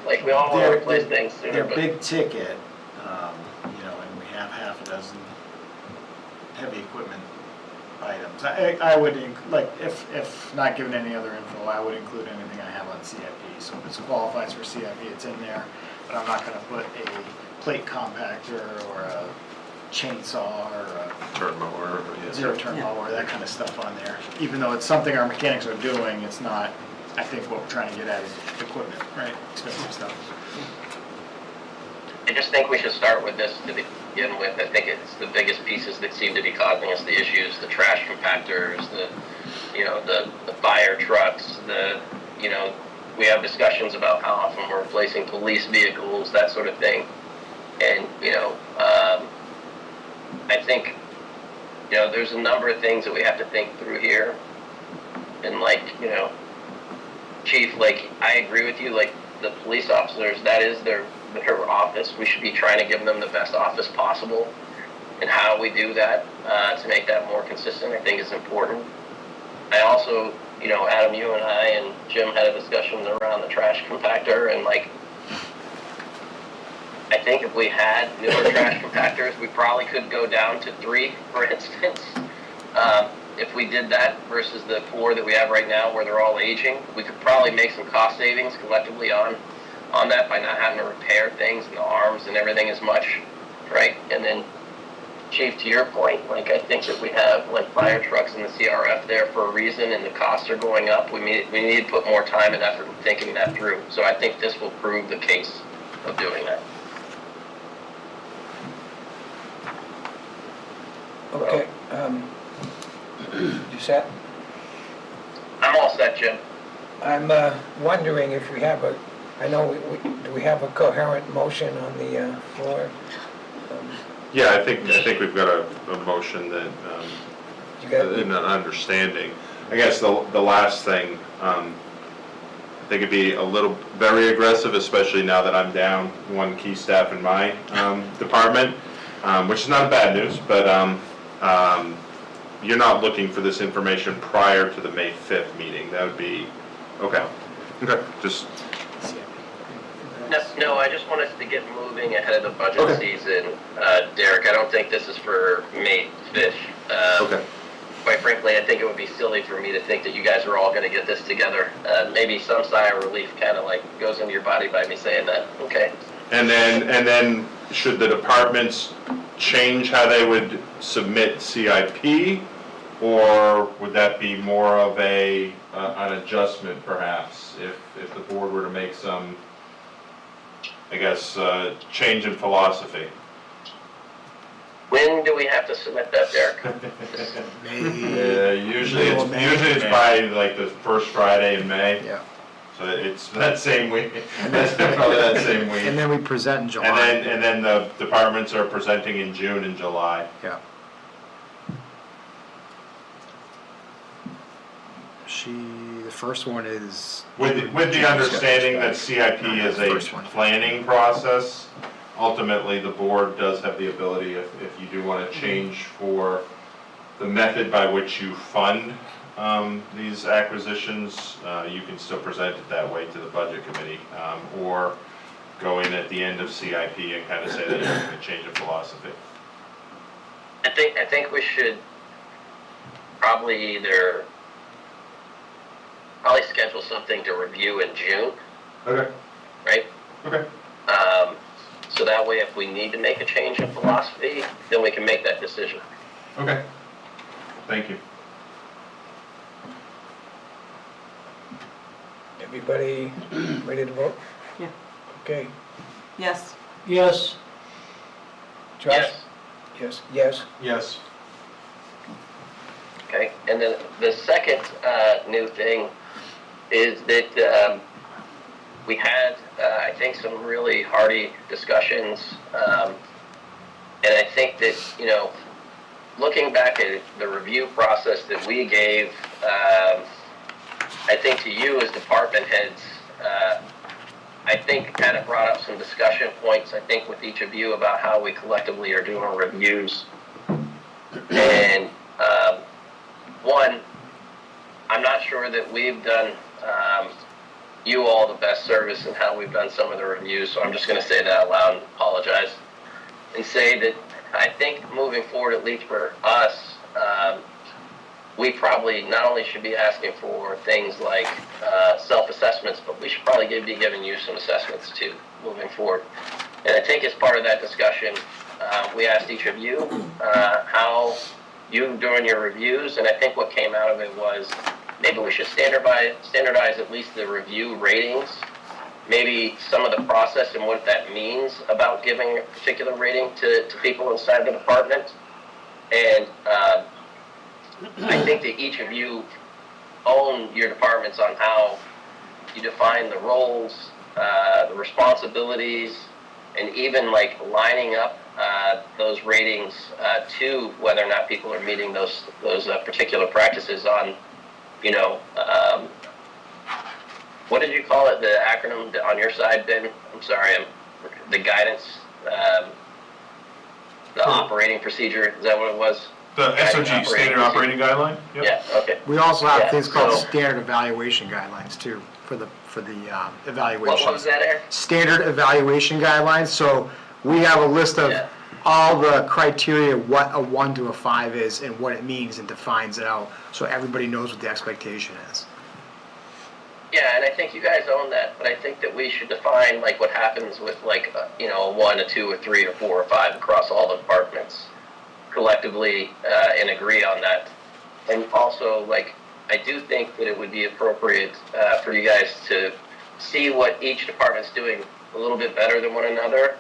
Like, we all want to replace things sooner, They're but big ticket, you know, and we have half a dozen heavy equipment items. I would, like, if not given any other info, I would include anything I have on CIP. So if it qualifies for CIP, it's in there, but I'm not gonna put a plate compactor or a chainsaw or a Turn mower, yes. zero-turn mower, that kind of stuff on there. Even though it's something our mechanics are doing, it's not, I think what we're trying to get at is equipment, right? Expensive stuff. I just think we should start with this to begin with. I think it's the biggest pieces that seem to be causing us the issues, the trash compactors, the fire trucks, we have discussions about how often we're replacing police vehicles, that sort of thing. And, I think, there's a number of things that we have to think through here. And Chief, I agree with you, the police officers, that is their office. We should be trying to give them the best office possible. And how we do that to make that more consistent, I think is important. I also, Adam, you and I and Jim had a discussion around the trash compactor, and I think if we had newer trash compactors, we probably could go down to 3, for instance. If we did that versus the 4 that we have right now where they're all aging, we could probably make some cost savings collectively on that by not having to repair things and the arms and everything as much, right? And then, Chief, to your point, I think that we have fire trucks in the CRF there for a reason, and the costs are going up. We need to put more time and effort in thinking that through. So I think this will prove the case of doing that. okay. You set? I'm all set, Jim. I'm wondering if we have do we have a coherent motion on the floor? Yeah, I think we've got a motion that, You got- and an understanding. I guess the last thing, I think it'd be a little, very aggressive, especially now that I'm down one key staff in my department, which is not bad news, but you're not looking for this information prior to the May 5th meeting. That would be, okay, just, No, I just want us to get moving ahead of the budget Okay. season. Derek, I don't think this is for May 5th. okay. Quite frankly, I think it would be silly for me to think that you guys are all going to get this together. Maybe some sigh of relief kind of goes into your body by me saying that. Okay. And then should the departments change how they would submit CIP? Or would that be more of an adjustment perhaps, if the board were to make some, I guess, change in philosophy? When do we have to submit that, Derek? Usually it's by like the first Friday in May. Yeah. So it's that same week, that's probably that same week. And then we present in July. And then the departments are presenting in June and July. Yeah. The first one is. With the understanding that CIP is a First one. planning process, ultimately the board does have the ability, if you do want to change for the method by which you fund these acquisitions, you can still present it that way to the budget committee, or go in at the end of CIP and kind of say that you're going to change of philosophy. I think we should probably schedule something to review in June, Okay. right? Okay. So that way, if we need to make a change in philosophy, then we can make that decision. Okay. Thank you. Everybody ready to vote? Yeah. Okay. Yes. Yes. Josh? Yes. Yes. Yes. Yes. Okay, and then the second new thing is that we had, I think, some really hearty discussions, and I think that, looking back at the review process that we gave, I think to you as department heads, I think kind of brought up some discussion points, I think, with each of you about how we collectively are doing reviews. And one, I'm not sure that we've done you all the best service in how we've done some of the reviews, so I'm just going to say that out loud and apologize. And say that I think moving forward, at least for us, we probably not only should be asking for things like self-assessments, but we should probably be giving you some assessments too, moving forward. And I think as part of that discussion, we asked each of you how you doing your reviews, and I think what came out of it was maybe we should standardize at least the review ratings, maybe some of the process and what that means about giving a particular rating to people inside the department. And I think that each of you own your departments on how you define the roles, the responsibilities, and even like lining up those ratings to whether or not people are meeting those particular practices on, what did you call it, the acronym on your side, Ben? I'm sorry, the guidance, the operating procedure, is that what it was? The SOG, Standard Operating Guideline? Yep. Yeah, okay. We also have Yeah, things called so- standard evaluation guidelines too, for the evaluations. What was that, Eric? Standard evaluation guidelines, so we have a list of Yeah. all the criteria, what a 1 to a 5 is and what it means, and defines it out, so everybody knows what the expectation is. Yeah, and I think you guys own that, but I think that we should define like what happens with like, a 1, a 2, a 3, or 4, or 5 across all the departments collectively and agree on that. And also, like, I do think that it would be appropriate for you guys to see what each department's doing a little bit better than one another,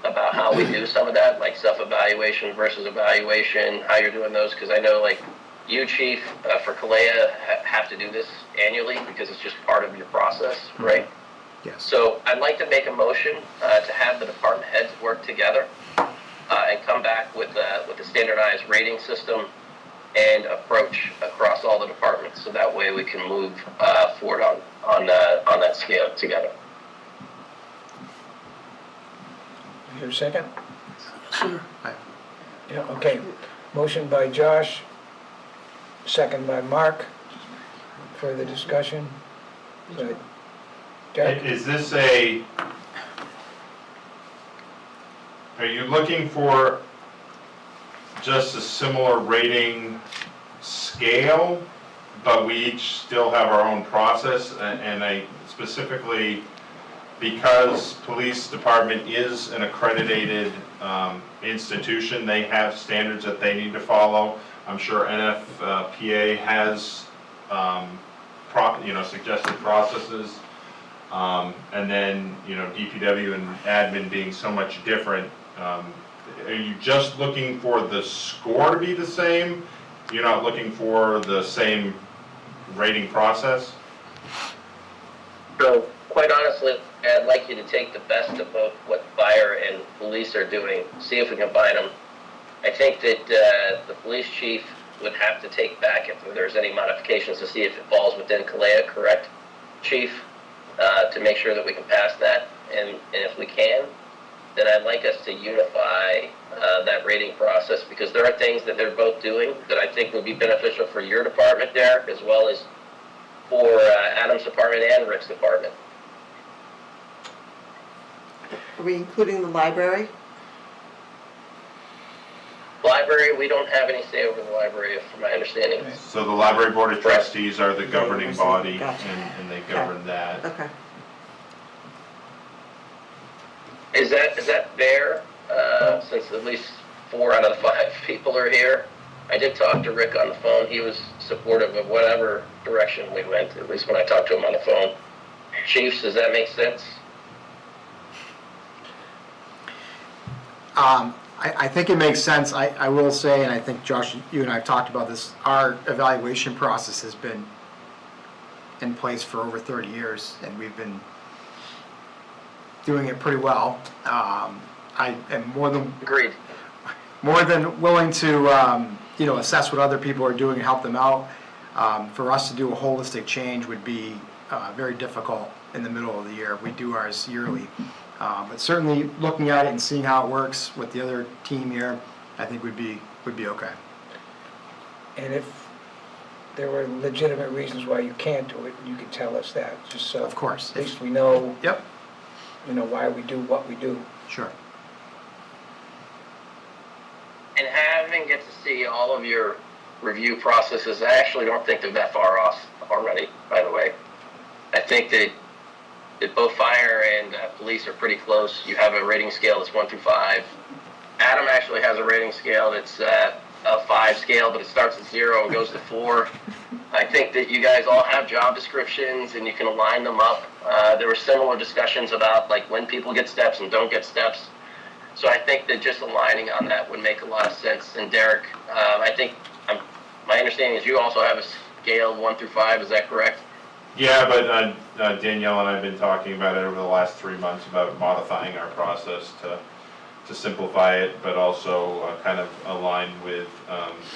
about how we do some of that, like self-evaluation versus evaluation, how you're doing those, because I know, like, you, Chief, for Kalea, have to do this annually because it's just part of your process, right? Yes. So I'd like to make a motion to have the department heads work together and come back with a standardized rating system and approach across all the departments, so that way we can move forward on that scale together. You hear a second? Sir. Yeah, okay. Motion by Josh, second by Mark. Further discussion? Jack? Is this are you looking for just a similar rating scale, but we each still have our own process? And I specifically, because police department is an accredited institution, they have standards that they need to follow. I'm sure NFPA has, suggested processes. And then, DPW and admin being so much different, are you just looking for the score to be the same? You're not looking for the same rating process? So, quite honestly, I'd like you to take the best of both what fire and police are doing, see if we can combine them. I think that the police chief would have to take back if there's any modifications to see if it falls within CALEA, correct, chief? To make sure that we can pass that, and if we can, then I'd like us to unify that rating process, because there are things that they're both doing that I think would be beneficial for your department, Derek, as well as for Adam's department and Rick's department. Are we including the library? Library, we don't have any say over the library, from my understanding. So the library board of trustees are the governing body, Gotcha. and they govern that. Okay. Is that fair? Since at least 4 out of the 5 people are here. I did talk to Rick on the phone. He was supportive of whatever direction we went, at least when I talked to him on the phone. Chiefs, does that make sense? I think it makes sense. I will say, and I think Josh, you and I have talked about this, our evaluation process has been in place for over 30 years, and we've been doing it pretty well. I am Agreed. more than willing to, assess what other people are doing and help them out. For us to do a holistic change would be very difficult in the middle of the year. We do ours yearly. But certainly looking at it and seeing how it works with the other team here, I think would be okay. And if there were legitimate reasons why you can't do it, you could tell us that, just so. Of course. At least we know, Yep, why we do what we do. sure. And having get to see all of your review processes, I actually don't think they're that far off already, by the way. I think that both fire and police are pretty close. You have a rating scale that's 1 through 5. Adam actually has a rating scale that's a 5 scale, but it starts at 0 and goes to 4. I think that you guys all have job descriptions and you can align them up. There were similar discussions about like when people get steps and don't get steps. So I think that just aligning on that would make a lot of sense. And Derek, I think my understanding is you also have a scale 1 through 5. Is that correct? Yeah, but Danielle and I have been talking about it over the last 3 months about modifying our process to simplify it, but also kind of align with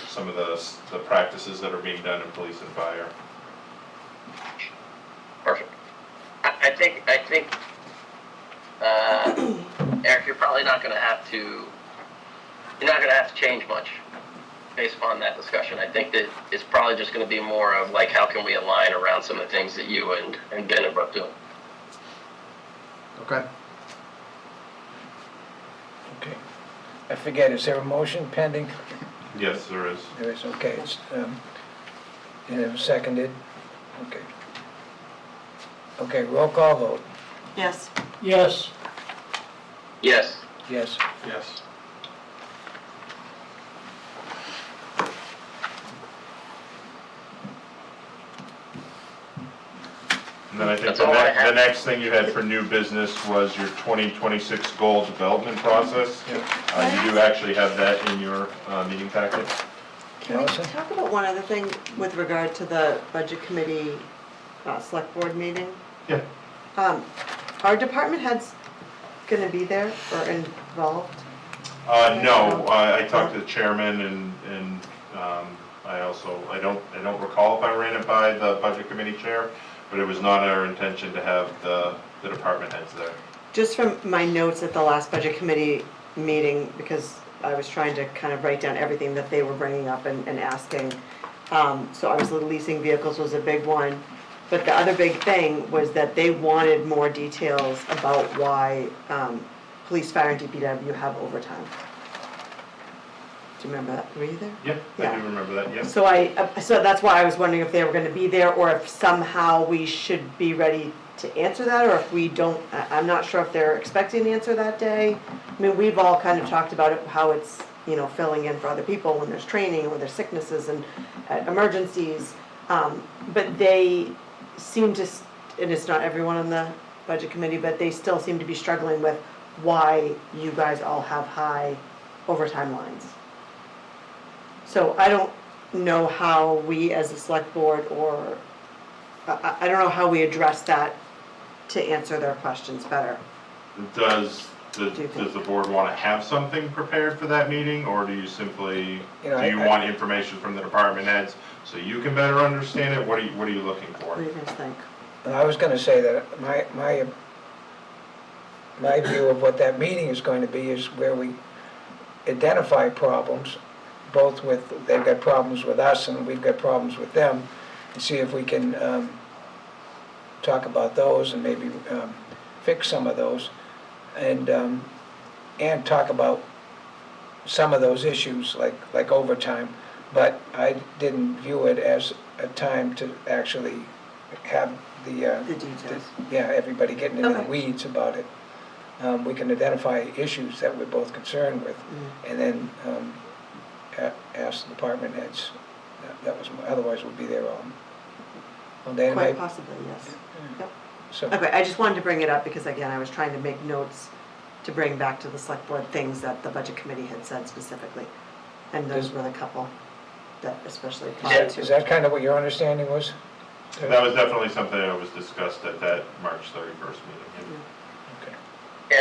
some of the practices that are being done in police and fire. Perfect. I think, Eric, you're probably not going to have to change much based upon that discussion. I think that it's probably just going to be more of like, how can we align around some of the things that you and Ben are both doing. Okay. Okay. I forget, is there a motion pending? Yes, there is. There is, okay. It's, and it was seconded? Okay. Okay, roll call vote. Yes. Yes. Yes. Yes. Yes. And then I think That's all I have. the next thing you had for new business was your 2026 goal development process. You do actually have that in your meeting packet. Can we Allison? talk about one other thing with regard to the budget committee select board meeting? Yeah. Are department heads gonna be there or involved? No, I talked to the chairman and I don't recall if I ran it by the budget committee chair, but it was not our intention to have the department heads there. Just from my notes at the last budget committee meeting, because I was trying to kind of write down everything that they were bringing up and asking. So obviously leasing vehicles was a big one, but the other big thing was that they wanted more details about why police, fire, and DPW have overtime. Do you remember that? Were you there? Yeah, I Yeah. do remember that, yes. So so that's why I was wondering if they were gonna be there, or if somehow we should be ready to answer that, or if we don't, I'm not sure if they're expecting an answer that day. I mean, we've all kind of talked about it, how it's, filling in for other people when there's training, or there's sicknesses and emergencies. But they seem to, and it's not everyone on the budget committee, but they still seem to be struggling with why you guys all have high overtime lines. So I don't know how we as a select board, or I don't know how we address that to answer their questions better. Does the board want to have something prepared for that meeting, or do you simply, You know, do you I- want information from the department heads so you can better understand it? What are you looking for? What do you guys think? I was gonna say that my view of what that meeting is going to be is where we identify problems, both with, they've got problems with us and we've got problems with them, and see if we can talk about those and maybe fix some of those, and talk about some of those issues like overtime. But I didn't view it as a time to actually have The details. everybody getting into the Okay. weeds about it. We can identify issues that we're both concerned with, and then ask the department heads. That was, otherwise we'll be there all day. Quite possibly, yes. Yep. So, Okay, I just wanted to bring it up because, again, I was trying to make notes to bring back to the select board things that the budget committee had said specifically. And those were the couple that especially applied to. is that kind of what your understanding was? That was definitely something that was discussed at that March 31st meeting. Okay.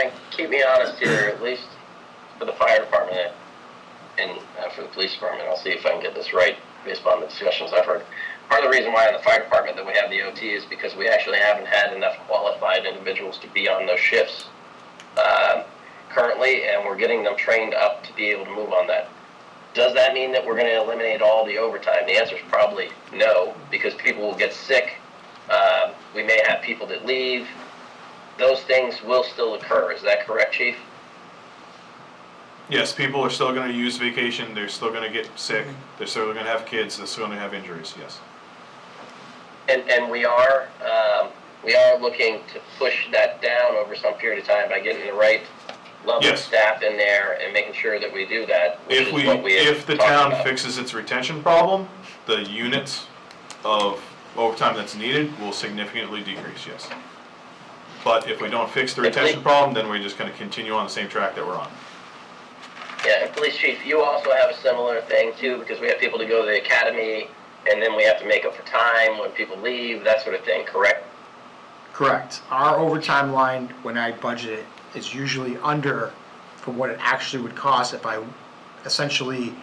And keep me honest here, at least for the fire department and for the police department, I'll see if I can get this right based on the discussions I've heard. Part of the reason why in the fire department that we have the OT is because we actually haven't had enough qualified individuals to be on those shifts currently, and we're getting them trained up to be able to move on that. Does that mean that we're going to eliminate all the overtime? The answer is probably no, because people will get sick. We may have people that leave. Those things will still occur. Is that correct, Chief? Yes, people are still gonna use vacation, they're still gonna get sick, they're still gonna have kids, they're still gonna have injuries, yes. And we are looking to push that down over some period of time by getting the right level of Yes. staff in there and making sure that we do that. Which is what we had If the talked town about. fixes its retention problem, the units of overtime that's needed will significantly decrease, yes. But if we don't fix the retention problem, then we're just gonna continue on the same track that we're on. Yeah, and police chief, you also have a similar thing too, because we have people to go to the academy, and then we have to make up for time when people leave, that sort of thing, correct? Correct. Our overtime line, when I budget it, is usually under for what it actually would cost if I essentially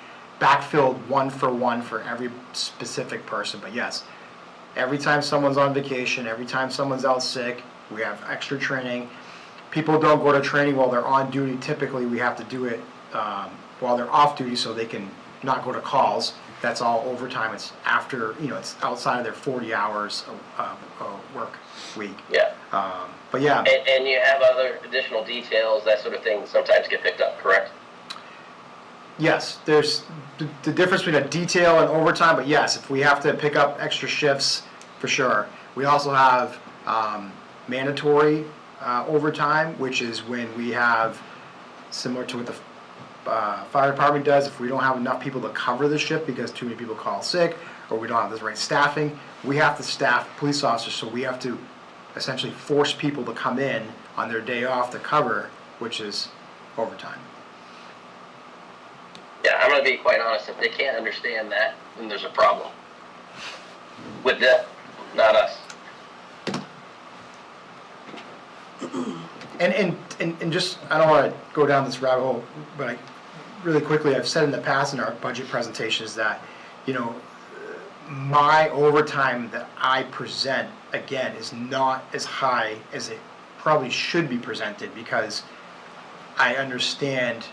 backfilled one for every specific person. But yes, every time someone's on vacation, every time someone's out sick, we have extra training. People don't go to training while they're on duty. Typically, we have to do it while they're off duty so they can not go to calls. That's all overtime. It's after, it's outside of their 40 hours of work week. Yeah. But yeah. And you have other additional details, that sort of thing, sometimes get picked up, correct? Yes, there's the difference between a detail and overtime, but yes, if we have to pick up extra shifts, for sure. We also have mandatory overtime, which is when we have, similar to what the fire department does, if we don't have enough people to cover the shift because too many people call sick, or we don't have the right staffing, we have to staff police officers, so we have to essentially force people to come in on their day off to cover, which is overtime. Yeah, I'm gonna be quite honest, if they can't understand that, then there's a problem. With them, not us. And just, I don't want to go down this rabbit hole, but really quickly, I've said in the past in our budget presentations that, my overtime that I present, again, is not as high as it probably should be presented, because I understand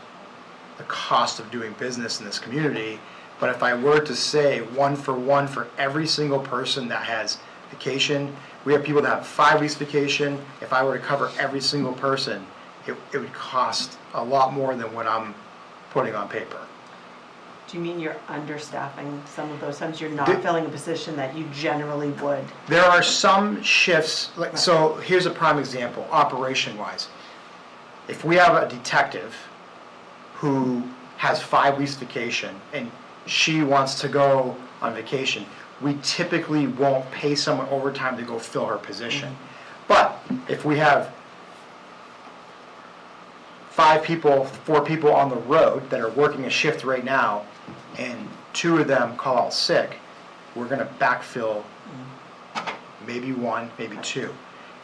the cost of doing business in this community. But if I were to say one for every single person that has vacation, we have people that have 5 weeks vacation. If I were to cover every single person, it would cost a lot more than what I'm putting on paper. Do you mean you're understaffing some of those times? You're not The- filling a position that you generally would? There are some shifts, like, so here's a prime example, operation-wise. If we have a detective who has 5 weeks vacation and she wants to go on vacation, we typically won't pay someone overtime to go fill her position. But if we have 4 people on the road that are working a shift right now, and 2 of them call out sick, we're gonna backfill maybe 1, maybe 2.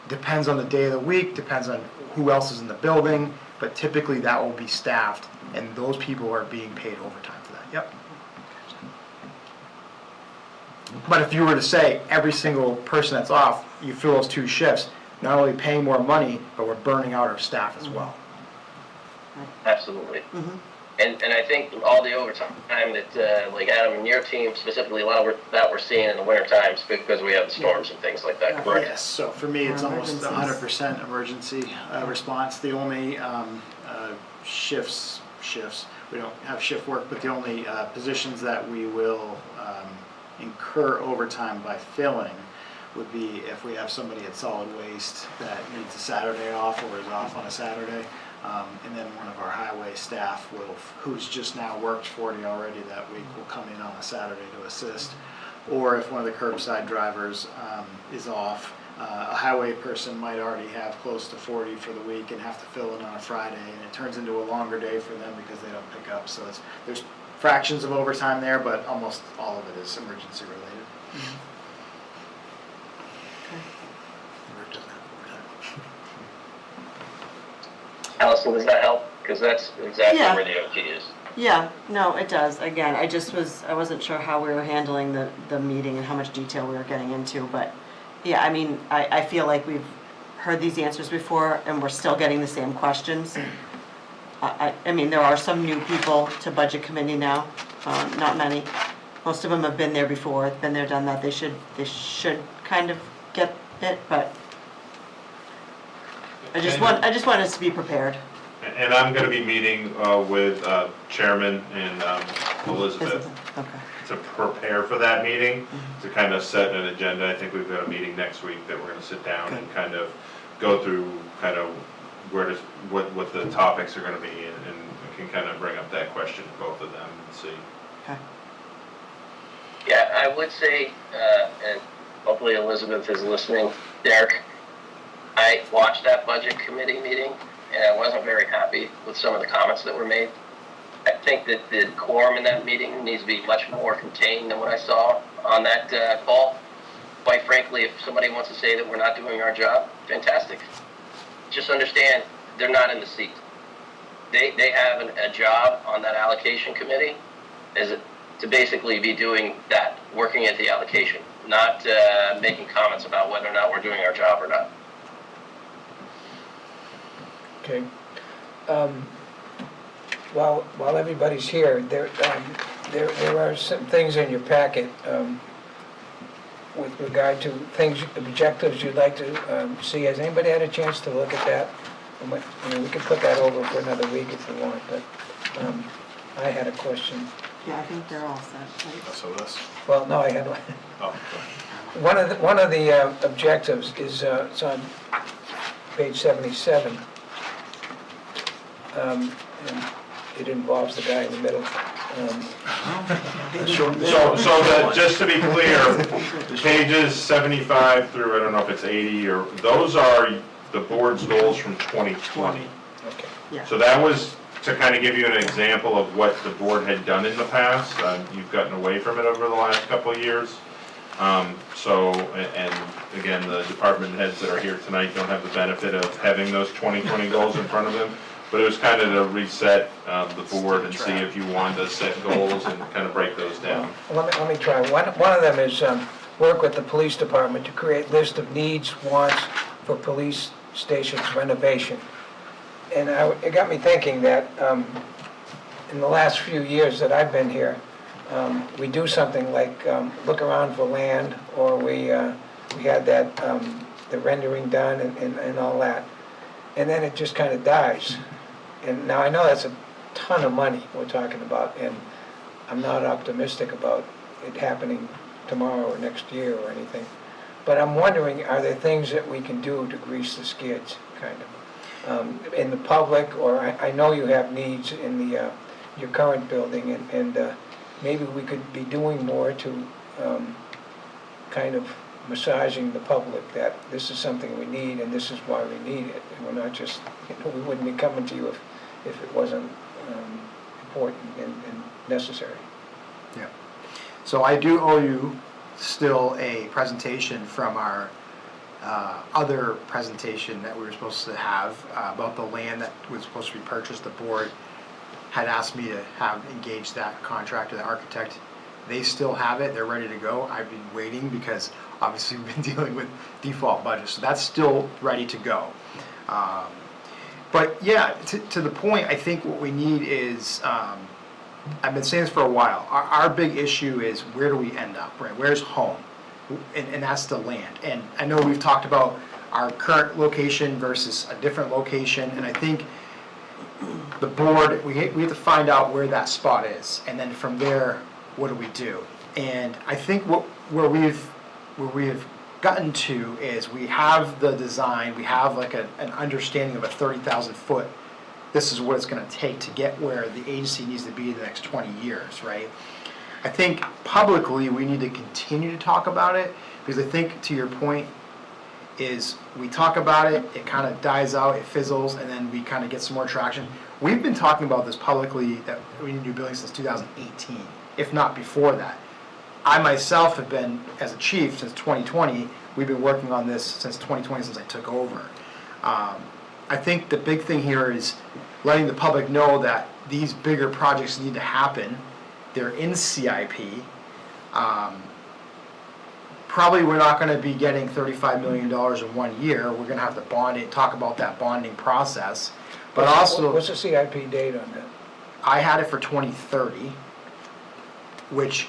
Depends on the day of the week, depends on who else is in the building, but typically that will be staffed, and those people are being paid overtime for that, yep. But if you were to say every single person that's off, you fill those 2 shifts, not only paying more money, but we're burning out our staff as well. Absolutely. And I think all the overtime that, like Adam and your team specifically, a lot of that we're seeing in the winter times because we have the storms and things like that, correct? Yes, so for me, it's almost 100% emergency response. The only shifts, we don't have shift work, but the only positions that we will incur overtime by filling would be if we have somebody at solid waste that needs a Saturday off or is off on a Saturday. And then one of our highway staff who's just now worked 40 already that week, will come in on a Saturday to assist. Or if one of the curbside drivers is off, a highway person might already have close to 40 for the week and have to fill in on a Friday, and it turns into a longer day for them because they don't pick up. So there's fractions of overtime there, but almost all of it is emergency related. Allison, does that help? Because that's exactly Yeah. where the OT is. Yeah, no, it does. Again, I wasn't sure how we were handling the meeting and how much detail we were getting into, but yeah, I mean, I feel like we've heard these answers before and we're still getting the same questions. I mean, there are some new people to budget committee now, not many. Most of them have been there before, been there, done that. They should kind of get it, but I just want us to be prepared. And I'm going to be meeting with Chairman and Elizabeth Okay. to prepare for that meeting, to kind of set an agenda. I think we've got a meeting next week that we're going to sit down and kind of go through kind of what the topics are going to be, and we can kind of bring up that question to both of them and see. Okay. Yeah, I would say, and hopefully Elizabeth is listening, Derek, I watched that budget committee meeting and I wasn't very happy with some of the comments that were made. I think that the quorum in that meeting needs to be much more contained than what I saw on that call. Quite frankly, if somebody wants to say that we're not doing our job, fantastic. Just understand, they're not in the seat. They have a job on that allocation committee is to basically be doing that, working at the allocation, not making comments about whether or not we're doing our job or not. Okay. While everybody's here, there are some things in your packet with regard to objectives you'd like to see. Has anybody had a chance to look at that? We can put that over for another week if you want, but I had a question. Yeah, I think they're all set, right? So this, Well, no, I had one. oh, One of the objectives is, it's on page 77. And it involves the guy in the middle. Just to be clear, pages 75 through, I don't know if it's 80, or those are the board's goals from 2020. Okay. Yeah. So that was to kind of give you an example of what the board had done in the past. You've gotten away from it over the last couple of years. And again, the department heads that are here tonight don't have the benefit of having those 2020 goals in front of them. But it was kind of to reset the board and see if you wanted to set goals and kind of break those down. Let me try. One of them is work with the police department to create list of needs, wants for police stations renovation. And it got me thinking that in the last few years that I've been here, we do something like look around for land, or we had that the rendering done and all that, and then it just kind of dies. And now I know that's a ton of money we're talking about, and I'm not optimistic about it happening tomorrow or next year or anything. But I'm wondering, are there things that we can do to grease the skids, kind of, in the public, or I know you have needs in the your current building, and maybe we could be doing more to kind of massaging the public that this is something we need and this is why we need it. And we're not just, we wouldn't be coming to you if it wasn't important and necessary. Yeah. So I do owe you still a presentation from our other presentation that we were supposed to have about the land that was supposed to be purchased. The board had asked me to have engaged that contractor, the architect. They still have it, they're ready to go. I've been waiting because obviously we've been dealing with default budgets, so that's still ready to go. But yeah, to the point, I think what we need is, I've been saying this for a while, our big issue is where do we end up, right? Where's home? And that's the land. And I know we've talked about our current location versus a different location, and I think the board, we have to find out where that spot is, and then from there, what do we do? And I think where we've gotten to is we have the design, we have like an understanding of a 30,000 foot. This is what it's going to take to get where the agency needs to be in the next 20 years, right? I think publicly we need to continue to talk about it, because I think to your point is we talk about it, it kind of dies out, it fizzles, and then we kind of get some more traction. We've been talking about this publicly that we need new buildings since 2018, if not before that. I myself have been, as a chief, since 2020. We've been working on this since 2020, since I took over. I think the big thing here is letting the public know that these bigger projects need to happen. They're in CIP. Probably we're not going to be getting $35 million in 1 year. We're going to have to bond it, talk about that bonding process. But also, what's the CIP date on that? I had it for 2030, which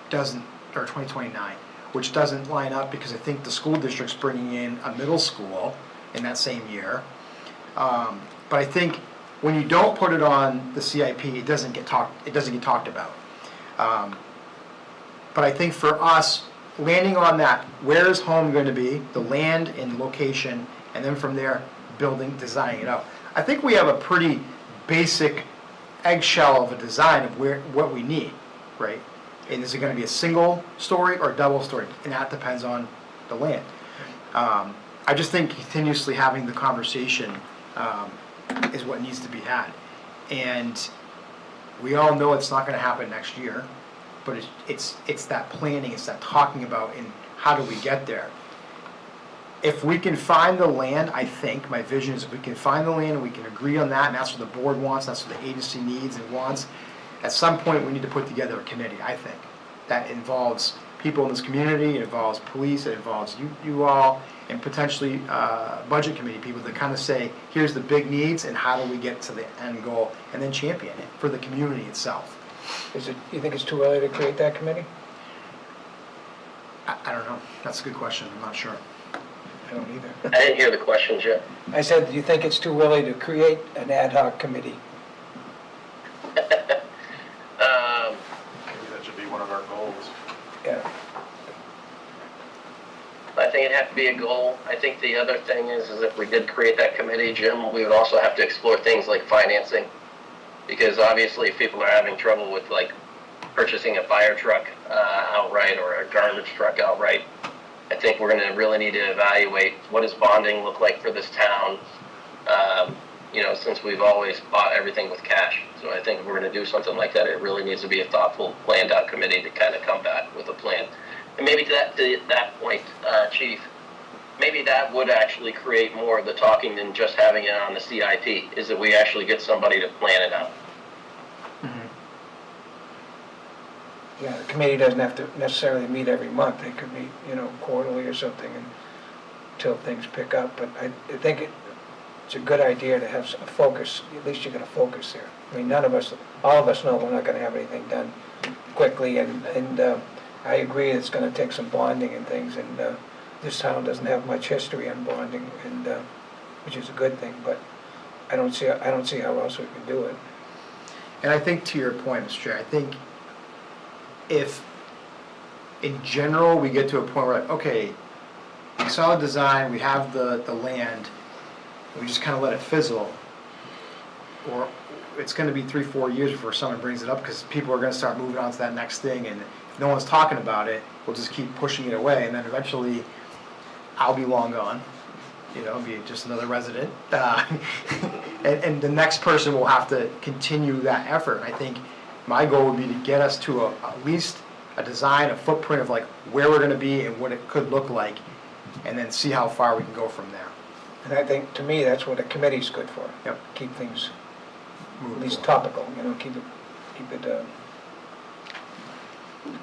doesn't, or 2029, which doesn't line up because I think the school district's bringing in a middle school in that same year. But I think when you don't put it on the CIP, it doesn't get talked about. But I think for us, landing on that, where is home going to be, the land and location, and then from there, building, designing it out. I think we have a pretty basic eggshell of a design of what we need, right? And is it going to be a single story or a double story? And that depends on the land. I just think continuously having the conversation is what needs to be had. And we all know it's not going to happen next year, but it's that planning, it's that talking about, and how do we get there? If we can find the land, I think, my vision is if we can find the land and we can agree on that, and that's what the board wants, that's what the agency needs and wants, at some point we need to put together a committee, I think, that involves people in this community, it involves police, it involves you all, and potentially budget committee people that kind of say, here's the big needs and how do we get to the end goal, and then champion it for the community itself. You think it's too early to create that committee? I don't know, that's a good question, I'm not sure. I don't either. I didn't hear the question, Jim. I said, do you think it's too early to create an ad hoc committee? Maybe that should be one of our goals. Yeah. I think it'd have to be a goal. I think the other thing is if we did create that committee, Jim, we would also have to explore things like financing. Because obviously if people are having trouble with like purchasing a fire truck outright or a garbage truck outright, I think we're going to really need to evaluate what does bonding look like for this town, since we've always bought everything with cash. So I think if we're going to do something like that, it really needs to be a thoughtful, planned out committee to kind of come back with a plan. And maybe to that point, Chief, maybe that would actually create more of the talking than just having it on the CIP, is that we actually get somebody to plan it out. Yeah, the committee doesn't have to necessarily meet every month. They could meet, quarterly or something until things pick up. But I think it's a good idea to have a focus. At least you're going to focus there. I mean, all of us know we're not going to have anything done quickly. And I agree it's going to take some bonding and things. And this town doesn't have much history on bonding, and which is a good thing. But I don't see how else we can do it. And I think to your point, Mr. Chair, I think if in general we get to a point where, okay, we saw the design, we have the land, we just kind of let it fizzle, or it's gonna be 3-4 years before someone brings it up, because people are gonna start moving on to that next thing, and if no one's talking about it, we'll just keep pushing it away, and then eventually, I'll be long gone, you know, be just another resident. And the next person will have to continue that effort. And I think my goal would be to get us to at least a design, a footprint of like where we're gonna be and what it could look like, and then see how far we can go from there. And I think, to me, that's what a committee's good for. Yep. Keep things at least forward. topical, you know, keep it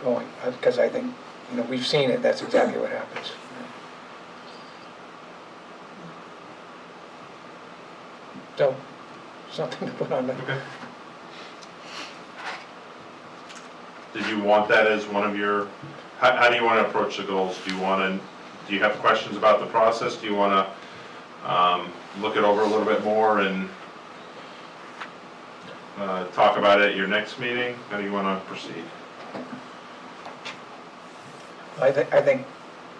going. Because I think, you know, we've seen it, that's exactly what happens. So, something to put on the, Okay. Did you want that as one of your, how do you want to approach the goals? Do you have questions about the process? Do you want to look it over a little bit more and talk about it at your next meeting? How do you want to proceed? I think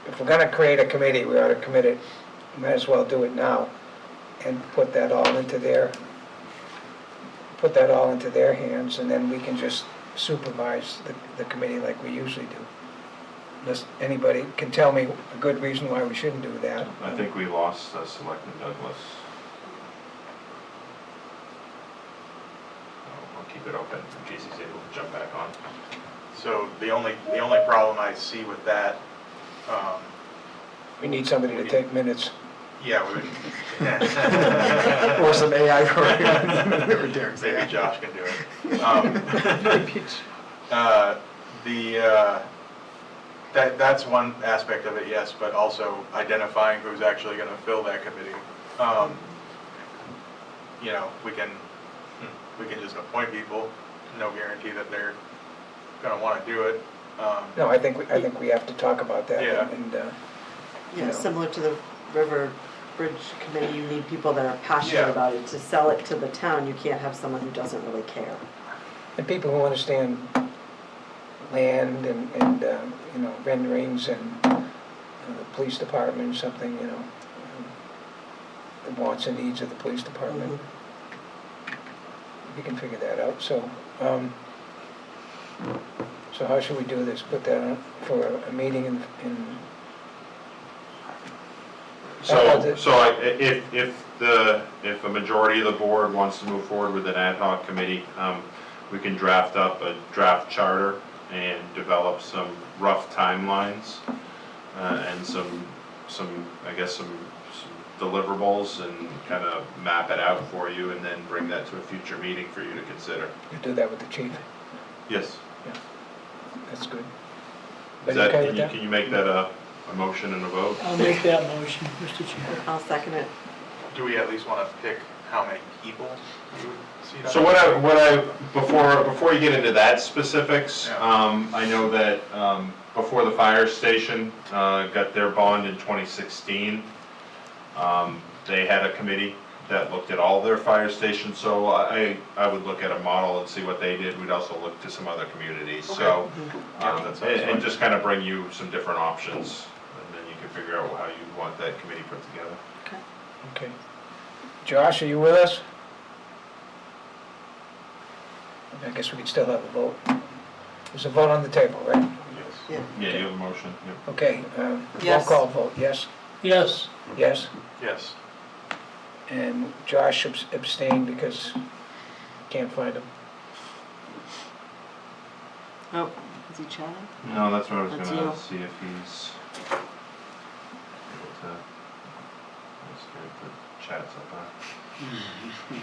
if we're gonna create a committee, we ought to commit it, might as well do it now, and put that all into their hands, and then we can just supervise the committee like we usually do. Unless anybody can tell me a good reason why we shouldn't do that. I think we lost Selectman Douglas. I'll keep it open in case he's able to jump back on. So the only problem I see with that, We need somebody to take minutes. yeah, we would, Or some AI program, or Derek's maybe AI. Josh can do it. That's one aspect of it, yes, but also identifying who's actually gonna fill that committee. You know, we can just appoint people, no guarantee that they're gonna wanna do it. No, I think we have to talk about that. Yeah. And, Yeah, know. similar to the River Bridge Committee, you need people that are passionate Yeah. about it. To sell it to the town, you can't have someone who doesn't really care. and people who understand land and you know, renderings and the police department, something, you know, the wants and needs of the police department. We can figure that out, so how should we do this? Put that on for a meeting in If a majority of the board wants to move forward with an ad hoc committee, we can draft up a draft charter and develop some rough timelines and some deliverables and kind of map it out for you, and then bring that to a future meeting for you to consider. You do that with the chief, Yes. that's good. Is Are you that, okay with that? can you make that a motion and a vote? I'll make that motion, Mr. Chair. I'll second it. Do we at least wanna pick how many people you would see that? So before you get into that specifics, Yeah. I know that before the fire station got their bond in 2016, they had a committee that looked at all their fire stations, so I would look at a model and see what they did. We'd also look to some other communities, so, Yeah, that sounds and fine. just kind of bring you some different options, and then you can figure out how you want that committee put together. Okay. Josh, are you with us? I guess we could still have a vote. There's a vote on the table, right? Yeah. Yeah, you have a motion, yeah. Okay, roll Yes. call vote, yes? Yes, Yes? Yes. And Josh abstained because can't find him. Oh, is he chatting? No, that's what I was That's gonna you. see if he's able to, let's get the chats up there.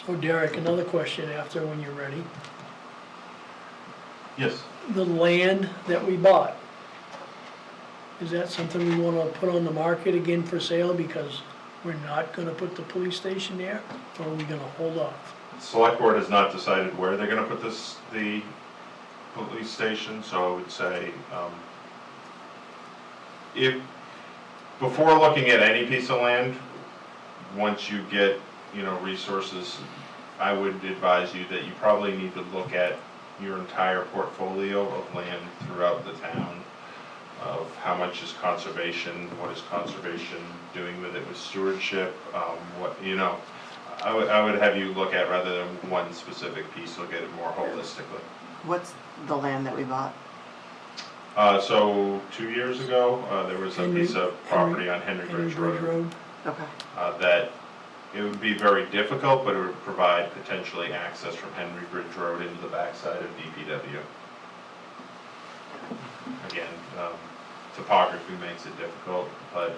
so Derek, another question after when you're ready. Yes. The land that we bought, is that something we wanna put on the market again for sale because we're not gonna put the police station there? Or are we gonna hold off? Select Board has not decided where they're gonna put the police station, so I would say, before looking at any piece of land, once you get, resources, I would advise you that you probably need to look at your entire portfolio of land throughout the town. of how much is conservation, what is conservation doing with it with stewardship, what, you know, I would have you look at rather than one specific piece, look at it more holistically. What's the land that we bought? So 2 years ago, there was a piece of property on Henry Bridge Road Okay. that it would be very difficult, but it would provide potentially access from Henry Bridge Road into the backside of DPW. Again, topography makes it difficult, but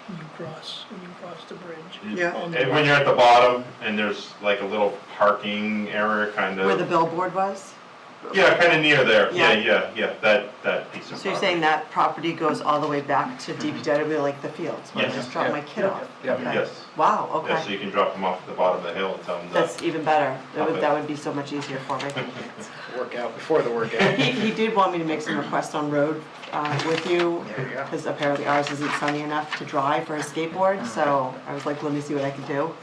When you cross the bridge. Yeah. On the and when you're at the bottom and there's like a little parking area kind Where the of, billboard was? yeah, kind of near there. Yeah. Yeah, that piece of So you're property. saying that property goes all the way back to DPW, like the fields, where I Yes. just dropped my kid off? Yeah. Okay. Yes. Wow, Yeah, so okay. you can drop them off at the bottom of the hill and tell them that. That's even better. Up it. That would be so much easier for me. Workout, before the workout. He did want me to make some requests on road with you, There you go. because apparently ours isn't sunny enough to drive for a skateboard, so I was like, let me see what I can do.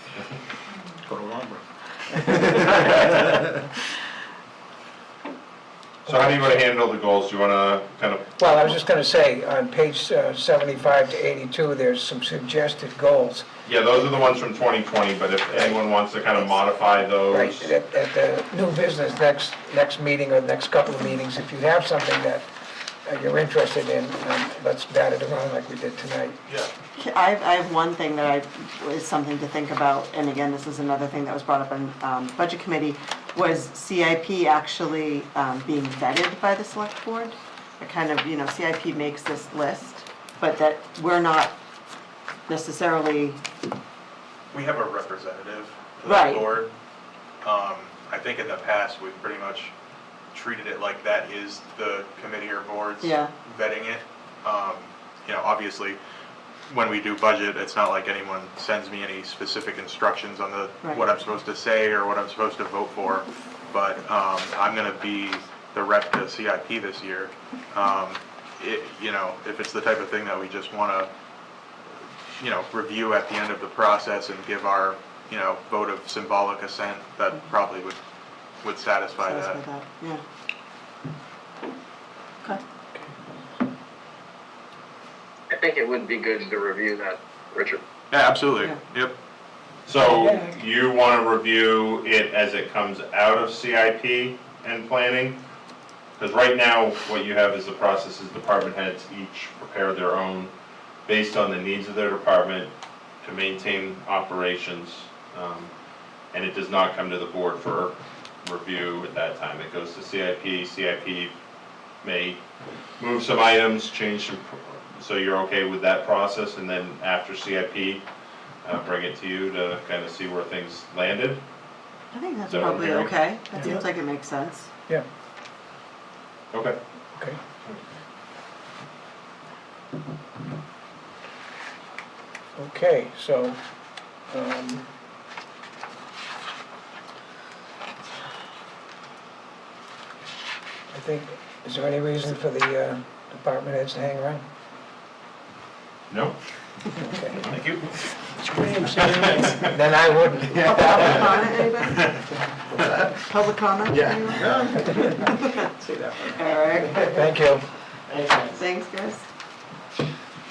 Go to Lombard. So how do you want to handle the goals? Do you want to kind of, Well, I was just going to say, on page 75 to 82, there's some suggested goals. yeah, those are the ones from 2020, but if anyone wants to kind of modify those. Right, at the new business next meeting or next couple of meetings, if you have something that you're interested in, let's bat it around like we did tonight. Yeah. I have one thing that is something to think about, and again, this is another thing that was brought up in Budget Committee, was CIP actually being vetted by the Select Board. It kind of, CIP makes this list, but that we're not necessarily, We have a representative to Right. the board. I think in the past, we've pretty much treated it like that is the committee or boards Yeah. vetting it. Obviously, when we do budget, it's not like anyone sends me any specific instructions on Right. what I'm supposed to say or what I'm supposed to vote for. But I'm gonna be the rep to CIP this year. If it's the type of thing that we just wanna, review at the end of the process and give our, vote of symbolic assent, that probably would satisfy that. satisfy that, yeah. Okay. I think it would be good to review that, Richard. Yeah, absolutely, Yeah. yep. So you want to review it as it comes out of CIP and planning? Because right now, what you have is the process is department heads each prepare their own, based on the needs of their department, to maintain operations. And it does not come to the board for review at that time. It goes to CIP. CIP may move some items, change some, so you're okay with that process, and then after CIP, bring it to you to kind of see where things landed? I think that's So, probably Mary? okay. That Yeah. seems like it makes sense. Yeah, Okay. okay. Okay, so, I think, is there any reason for the department heads to hang around? No? Okay. Thank you. Graham saying, Then I wouldn't. Public comment, anybody? Public comment? Yeah. See that one. Eric, Thank you. thanks, guys.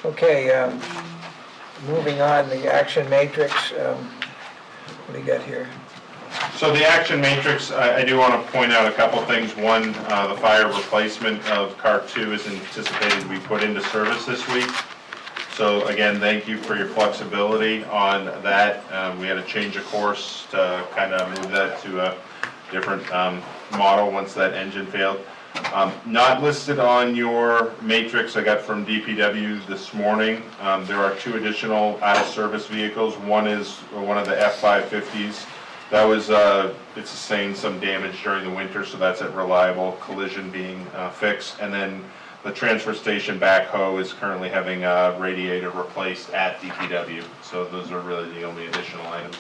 Okay, moving on, the action matrix, what do you got here? So the action matrix, I do want to point out a couple things. One, the fire replacement of car 2 is anticipated to be put into service this week. So again, thank you for your flexibility on that. We had a change of course to kind of move that to a different model once that engine failed. Not listed on your matrix I got from DPW this morning. There are 2 additional out-of-service vehicles. One is one of the F-550s. That was, it's sustained some damage during the winter, so that's at reliable collision being fixed. And then the transfer station backhoe is currently having a radiator replaced at DPW. So those are really the only additional items.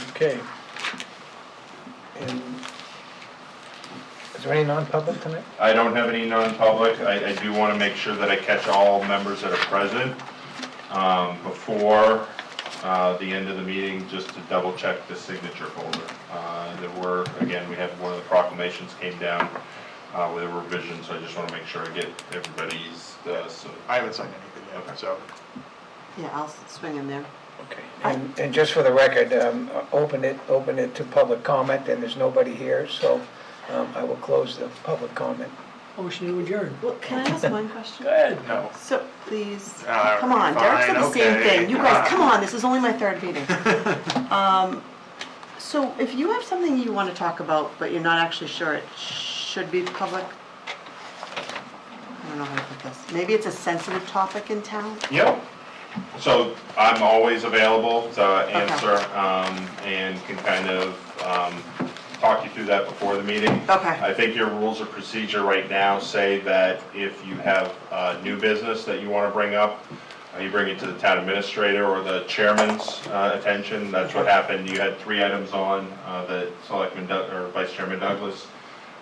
Okay. And is there any non-public tonight? I don't have any non-public. I do want to make sure that I catch all members that are present before the end of the meeting, just to double check the signature folder. There were, again, we had one of the proclamations came down with a revision, so I just want to make sure I get everybody's, so. I haven't signed anything yet, so. Yeah, I'll swing in there. Okay. And just for the record, open it to public comment, and there's nobody here, so I will close the public comment. Motion to adjourn. Well, can I ask one question? Go ahead. No. So, please, All come on, Derek said the fine, same okay. thing. You guys, come on, this is only my third meeting. So if you have something you want to talk about, but you're not actually sure it should be public, I don't know how to put this. Maybe it's a sensitive topic in town? Yep. So I'm always available to answer, and can kind of, talk you through that before the meeting. Okay. I think your rules of procedure right now say that if you have, new business that you want to bring up, you bring it to the town administrator or the chairman's, attention. That's what happened. You had 3 items on, that Selectman or Vice Chairman Douglas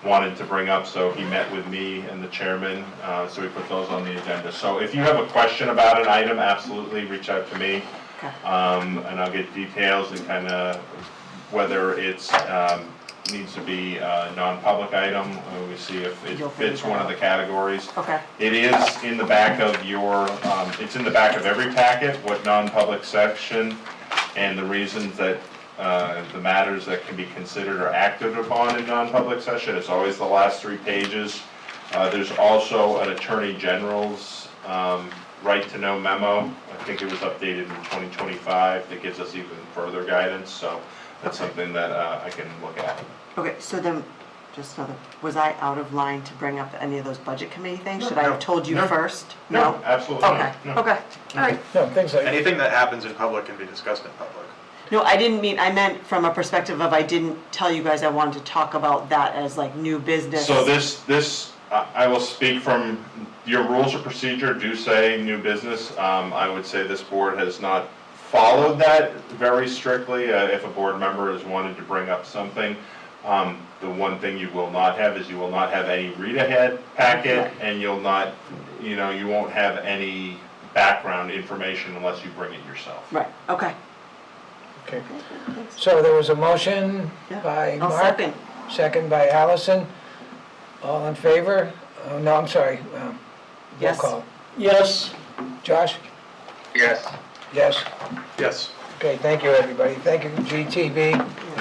wanted to bring up, so he met with me and the chairman, so we put those on the agenda. So if you have a question about an item, absolutely reach out to me, Okay. and I'll get details and kind of whether it's, needs to be a non-public item, we see if it You'll figure fits that one of out. the categories. Okay. It is in the back of your, it's in the back of every packet, what non-public section, and the reasons that, the matters that can be considered or acted upon in non-public session. It's always the last 3 pages. There's also an Attorney General's, right-to-know memo. I think it was updated in 2025 that gives us even further guidance, so that's something that, I can look at. Okay, so then, just another, was I out of line to bring up any of those budget committee things? Should I have told you No. first? No, absolutely Okay, not. No. okay, all right. No, things like, Anything that happens in public can be discussed in public. No, I didn't mean, I meant from a perspective of I didn't tell you guys I wanted to talk about that as like new business. So this, I will speak from, your rules of procedure do say new business. I would say this board has not followed that very strictly. If a board member has wanted to bring up something, the one thing you will not have is you will not have any read-ahead packet, and you'll not, you won't have any background information unless you bring it yourself. Right, okay. okay. Thanks. So there was a motion Yeah. by I'll Mark. second. Second by Allison. All in favor? No, I'm sorry. Roll Yes. call. Yes. Josh? Yes. Yes. Yes. Okay, thank you, everybody. Thank you, GTV.